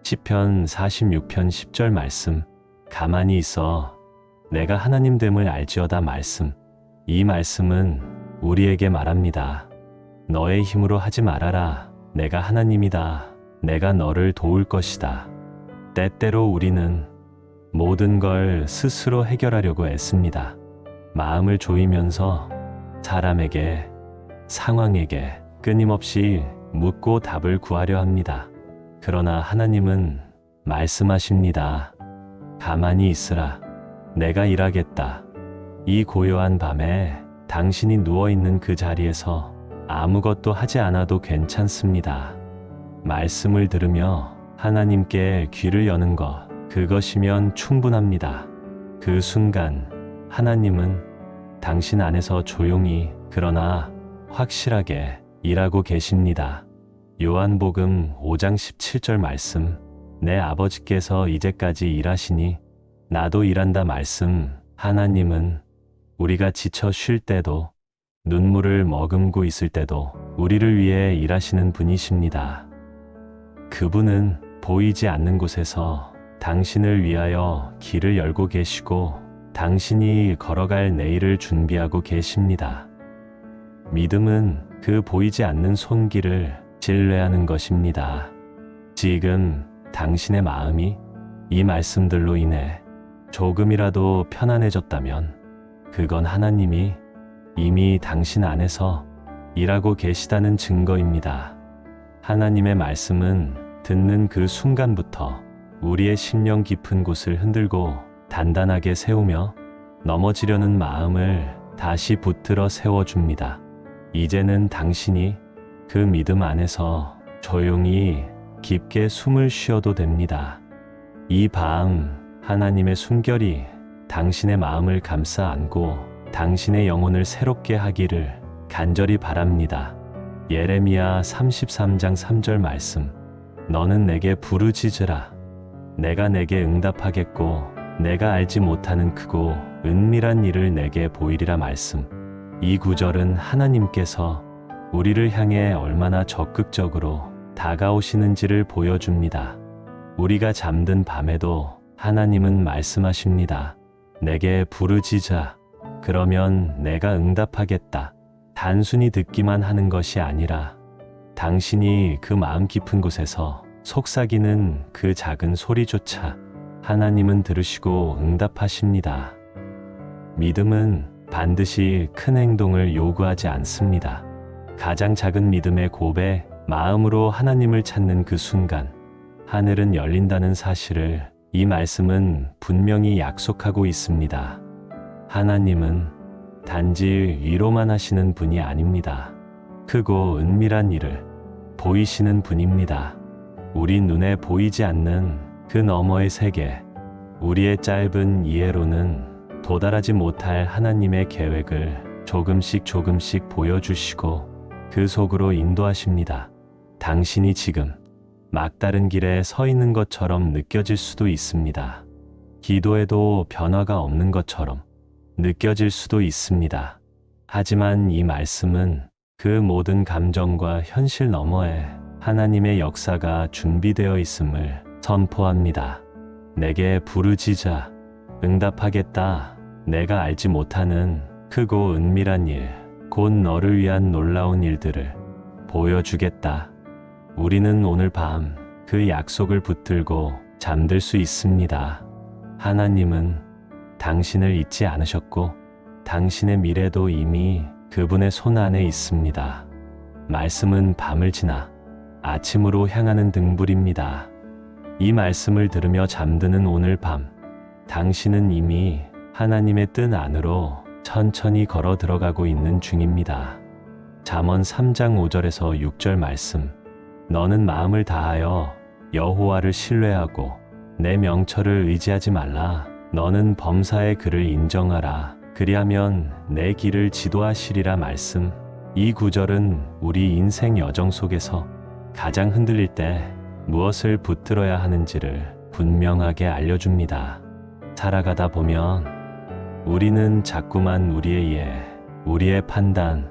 시편 46편 10절 말씀. 가만히 있어 내가 하나님됨을 알지어다 말씀. 이 말씀은 우리에게 말합니다. 너의 힘으로 하지 말아라. 내가 하나님이다. 내가 너를 도울 것이다. 때때로 우리는 모든 걸 스스로 해결하려고 애씁니다. 마음을 조이면서 사람에게, 상황에게 끊임없이 묻고 답을 구하려 합니다. 그러나 하나님은 말씀하십니다. 가만히 있으라. 내가 일하겠다. 이 고요한 밤에 당신이 누워있는 그 자리에서 아무것도 하지 않아도 괜찮습니다. 말씀을 들으며 하나님께 귀를 여는 것, 그것이면 충분합니다. 그 순간 하나님은 당신 안에서 조용히 그러나 확실하게 일하고 계십니다. 요한복음 5장 17절 말씀, 내 아버지께서 이제까지 일하시니 나도 일한다 말씀. 하나님은 우리가 지쳐 쉴 때도 눈물을 머금고 있을 때도 우리를 위해 일하시는 분이십니다. 그분은 보이지 않는 곳에서 당신을 위하여 길을 열고 계시고 당신이 걸어갈 내일을 준비하고 계십니다. 믿음은 그 보이지 않는 손길을 신뢰하는 것입니다. 지금 당신의 마음이 이 말씀들로 인해 조금이라도 편안해졌다면 그건 하나님이 이미 당신 안에서 일하고 계시다는 증거입니다. 하나님의 말씀은 듣는 그 순간부터 우리의 심령 깊은 곳을 흔들고 단단하게 세우며 넘어지려는 마음을 다시 붙들어 세워줍니다. 이제는 당신이 그 믿음 안에서 조용히 깊게 숨을 쉬어도 됩니다. 이 밤 하나님의 숨결이 당신의 마음을 감싸 안고 당신의 영혼을 새롭게 하기를 간절히 바랍니다. 예레미야 33장 3절 말씀, 너는 내게 부르짖으라. 내가 내게 응답하겠고 내가 알지 못하는 크고 은밀한 일을 내게 보이리라 말씀. 이 구절은 하나님께서 우리를 향해 얼마나 적극적으로 다가오시는지를 보여줍니다. 우리가 잠든 밤에도 하나님은 말씀하십니다. 내게 부르짖으라. 그러면 내가 응답하겠다. 단순히 듣기만 하는 것이 아니라 당신이 그 마음 깊은 곳에서 속삭이는 그 작은 소리조차 하나님은 들으시고 응답하십니다. 믿음은 반드시 큰 행동을 요구하지 않습니다. 가장 작은 믿음의 고백, 마음으로 하나님을 찾는 그 순간 하늘은 열린다는 사실을 이 말씀은 분명히 약속하고 있습니다. 하나님은 단지 위로만 하시는 분이 아닙니다. 크고 은밀한 일을 보이시는 분입니다. 우리 눈에 보이지 않는 그 너머의 세계, 우리의 짧은 이해로는 도달하지 못할 하나님의 계획을 조금씩 보여주시고 그 속으로 인도하십니다. 당신이 지금 막다른 길에 서 있는 것처럼 느껴질 수도 있습니다. 기도에도 변화가 없는 것처럼 느껴질 수도 있습니다. 하지만 이 말씀은 그 모든 감정과 현실 너머에 하나님의 역사가 준비되어 있음을 선포합니다. 내게 부르짖으라. 응답하겠다. 내가 알지 못하는 크고 은밀한 일, 곧 너를 위한 놀라운 일들을 보여주겠다. 우리는 오늘 밤 그 약속을 붙들고 잠들 수 있습니다. 하나님은 당신을 잊지 않으셨고 당신의 미래도 이미 그분의 손 안에 있습니다. 말씀은 밤을 지나 아침으로 향하는 등불입니다. 이 말씀을 들으며 잠드는 오늘 밤, 당신은 이미 하나님의 뜻 안으로 천천히 걸어 들어가고 있는 중입니다. 잠언 3장 5절에서 6절 말씀, 너는 마음을 다하여 여호와를 신뢰하고 내 명철을 의지하지 말라. 너는 범사의 그를 인정하라. 그리하면 내 길을 지도하시리라 말씀. 이 구절은 우리 인생 여정 속에서 가장 흔들릴 때 무엇을 붙들어야 하는지를 분명하게 알려줍니다. 살아가다 보면 우리는 자꾸만 우리의 이해, 우리의 판단,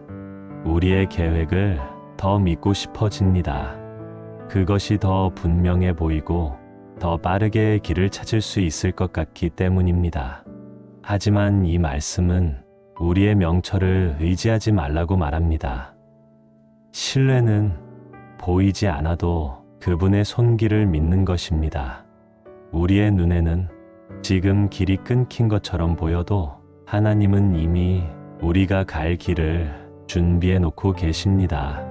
우리의 계획을 더 믿고 싶어집니다. 그것이 더 분명해 보이고 더 빠르게 길을 찾을 수 있을 것 같기 때문입니다. 하지만 이 말씀은 우리의 명철을 의지하지 말라고 말합니다. 신뢰는 보이지 않아도 그분의 손길을 믿는 것입니다. 우리의 눈에는 지금 길이 끊긴 것처럼 보여도 하나님은 이미 우리가 갈 길을 준비해 놓고 계십니다.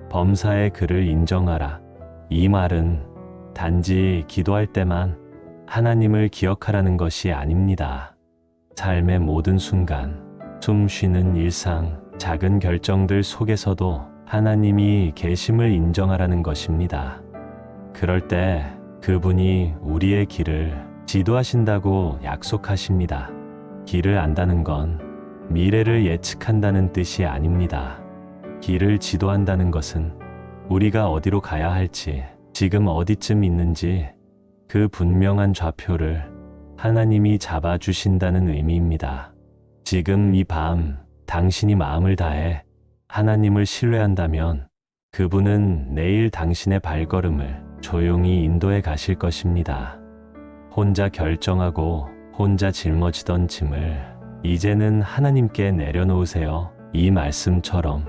범사의 그를 인정하라. 이 말은 단지 기도할 때만 하나님을 기억하라는 것이 아닙니다. 삶의 모든 순간, 숨 쉬는 일상, 작은 결정들 속에서도 하나님이 계심을 인정하라는 것입니다. 그럴 때 그분이 우리의 길을 지도하신다고 약속하십니다. 길을 안다는 건 미래를 예측한다는 뜻이 아닙니다. 길을 지도한다는 것은 우리가 어디로 가야 할지, 지금 어디쯤 있는지 그 분명한 좌표를 하나님이 잡아주신다는 의미입니다. 지금 이 밤 당신이 마음을 다해 하나님을 신뢰한다면 그분은 내일 당신의 발걸음을 조용히 인도해 가실 것입니다. 혼자 결정하고 혼자 짊어지던 짐을 이제는 하나님께 내려놓으세요. 이 말씀처럼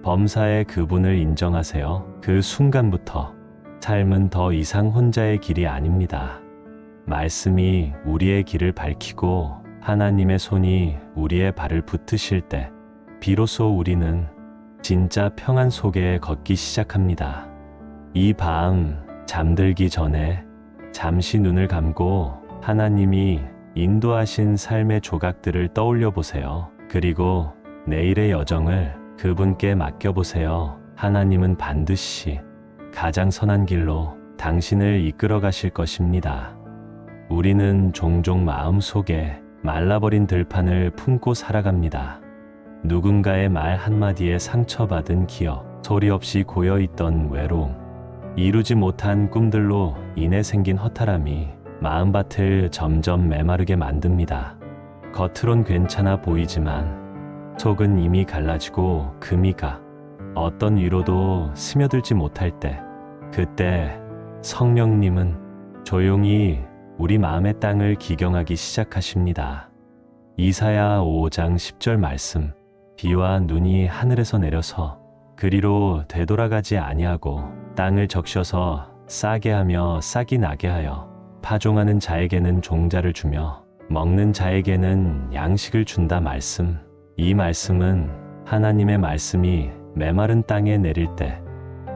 범사의 그분을 인정하세요. 그 순간부터 삶은 더 이상 혼자의 길이 아닙니다. 말씀이 우리의 길을 밝히고 하나님의 손이 우리의 발을 붙으실 때 비로소 우리는 진짜 평안 속에 걷기 시작합니다. 이 밤 잠들기 전에 잠시 눈을 감고 하나님이 인도하신 삶의 조각들을 떠올려 보세요. 그리고 내일의 여정을 그분께 맡겨보세요. 하나님은 반드시 가장 선한 길로 당신을 이끌어 가실 것입니다. 우리는 종종 마음속에 말라버린 들판을 품고 살아갑니다. 누군가의 말 한마디에 상처받은 기억, 소리 없이 고여있던 외로움, 이루지 못한 꿈들로 인해 생긴 허탈함이 마음밭을 점점 메마르게 만듭니다. 겉으론 괜찮아 보이지만 속은 이미 갈라지고 금이 가 어떤 위로도 스며들지 못할 때, 그때 성령님은 조용히 우리 마음의 땅을 기경하기 시작하십니다. 이사야 5장 10절 말씀, 비와 눈이 하늘에서 내려서 그리로 되돌아가지 아니하고 땅을 적셔서 싸게 하며 싹이 나게 하여 파종하는 자에게는 종자를 주며 먹는 자에게는 양식을 준다 말씀. 이 말씀은 하나님의 말씀이 메마른 땅에 내릴 때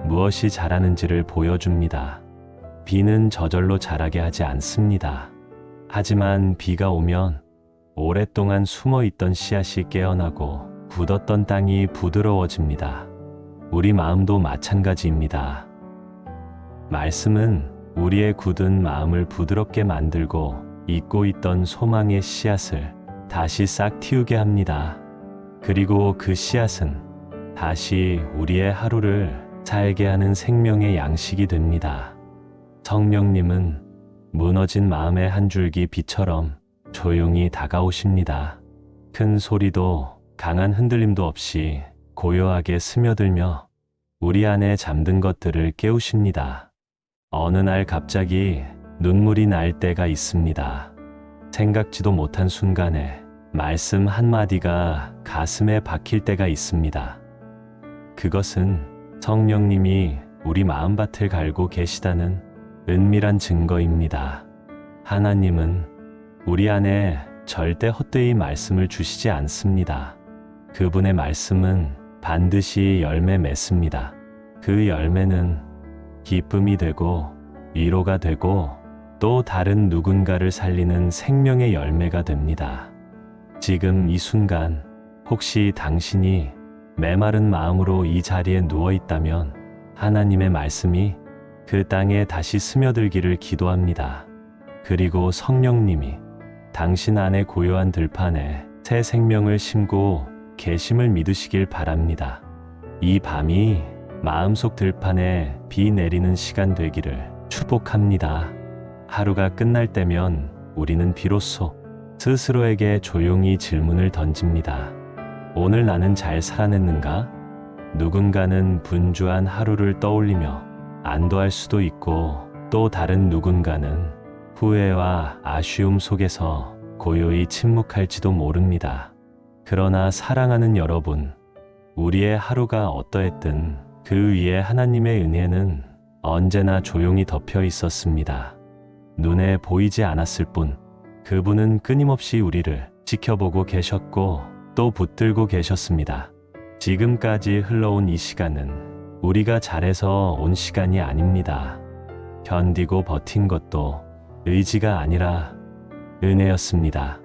무엇이 자라는지를 보여줍니다. 비는 저절로 자라게 하지 않습니다. 하지만 비가 오면 오랫동안 숨어있던 씨앗이 깨어나고 굳었던 땅이 부드러워집니다. 우리 마음도 마찬가지입니다. 말씀은 우리의 굳은 마음을 부드럽게 만들고 잊고 있던 소망의 씨앗을 다시 싹 틔우게 합니다. 그리고 그 씨앗은 다시 우리의 하루를 살게 하는 생명의 양식이 됩니다. 성령님은 무너진 마음의 한 줄기 빛처럼 조용히 다가오십니다. 큰 소리도 강한 흔들림도 없이 고요하게 스며들며 우리 안에 잠든 것들을 깨우십니다. 어느 날 갑자기 눈물이 날 때가 있습니다. 생각지도 못한 순간에 말씀 한마디가 가슴에 박힐 때가 있습니다. 그것은 성령님이 우리 마음밭을 갈고 계시다는 은밀한 증거입니다. 하나님은 우리 안에 절대 헛되이 말씀을 주시지 않습니다. 그분의 말씀은 반드시 열매 맺습니다. 그 열매는 기쁨이 되고 위로가 되고 또 다른 누군가를 살리는 생명의 열매가 됩니다. 지금 이 순간 혹시 당신이 메마른 마음으로 이 자리에 누워 있다면 하나님의 말씀이 그 땅에 다시 스며들기를 기도합니다. 그리고 성령님이 당신 안에 고요한 들판에 새 생명을 심고 계심을 믿으시길 바랍니다. 이 밤이 마음속 들판에 비 내리는 시간 되기를 축복합니다. 하루가 끝날 때면 우리는 비로소 스스로에게 조용히 질문을 던집니다. 오늘 나는 잘 살아냈는가? 누군가는 분주한 하루를 떠올리며 안도할 수도 있고 또 다른 누군가는 후회와 아쉬움 속에서 고요히 침묵할지도 모릅니다. 그러나 사랑하는 여러분, 우리의 하루가 어떠했든 그 위에 하나님의 은혜는 언제나 조용히 덮여 있었습니다. 눈에 보이지 않았을 뿐 그분은 끊임없이 우리를 지켜보고 계셨고 또 붙들고 계셨습니다. 지금까지 흘러온 이 시간은 우리가 잘해서 온 시간이 아닙니다. 견디고 버틴 것도 의지가 아니라 은혜였습니다.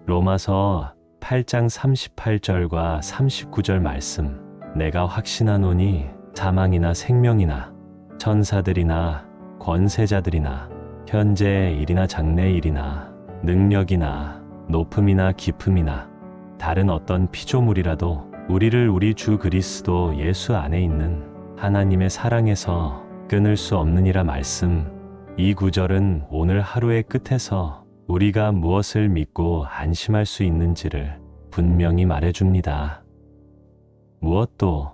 로마서 8장 38절과 39절 말씀. 내가 확신하노니 사망이나 생명이나 천사들이나 권세자들이나 현재의 일이나 장래의 일이나 능력이나 높음이나 깊음이나 다른 어떤 피조물이라도 우리를 우리 주 그리스도 예수 안에 있는 하나님의 사랑에서 끊을 수 없느니라 말씀. 이 구절은 오늘 하루의 끝에서 우리가 무엇을 믿고 안심할 수 있는지를 분명히 말해줍니다. 무엇도,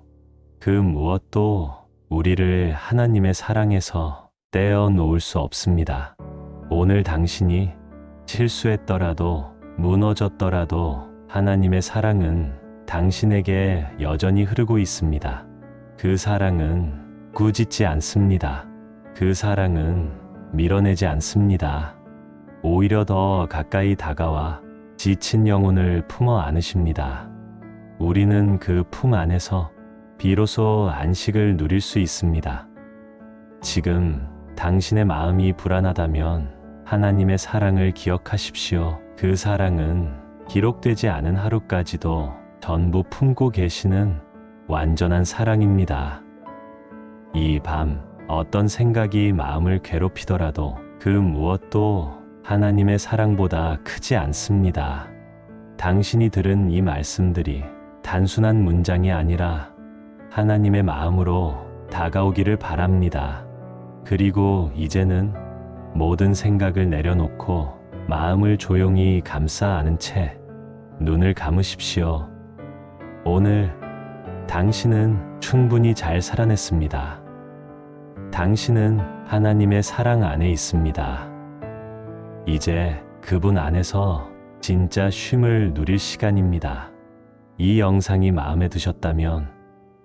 그 무엇도 우리를 하나님의 사랑에서 떼어 놓을 수 없습니다. 오늘 당신이 실수했더라도 무너졌더라도 하나님의 사랑은 당신에게 여전히 흐르고 있습니다. 그 사랑은 꾸짖지 않습니다. 그 사랑은 밀어내지 않습니다. 오히려 더 가까이 다가와 지친 영혼을 품어 안으십니다. 우리는 그 품 안에서 비로소 안식을 누릴 수 있습니다. 지금 당신의 마음이 불안하다면 하나님의 사랑을 기억하십시오. 그 사랑은 기록되지 않은 하루까지도 전부 품고 계시는 완전한 사랑입니다. 이 밤 어떤 생각이 마음을 괴롭히더라도 그 무엇도 하나님의 사랑보다 크지 않습니다. 당신이 들은 이 말씀들이 단순한 문장이 아니라 하나님의 마음으로 다가오기를 바랍니다. 그리고 이제는 모든 생각을 내려놓고 마음을 조용히 감싸 안은 채 눈을 감으십시오. 오늘 당신은 충분히 잘 살아냈습니다. 당신은 하나님의 사랑 안에 있습니다. 이제 그분 안에서 진짜 쉼을 누릴 시간입니다. 이 영상이 마음에 드셨다면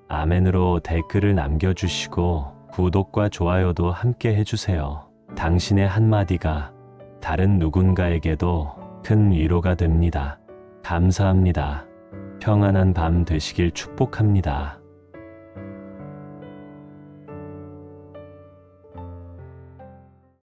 아멘으로 댓글을 남겨주시고 구독과 좋아요도 함께 해주세요. 당신의 한마디가 다른 누군가에게도 큰 위로가 됩니다. 감사합니다. 평안한 밤 되시길 축복합니다.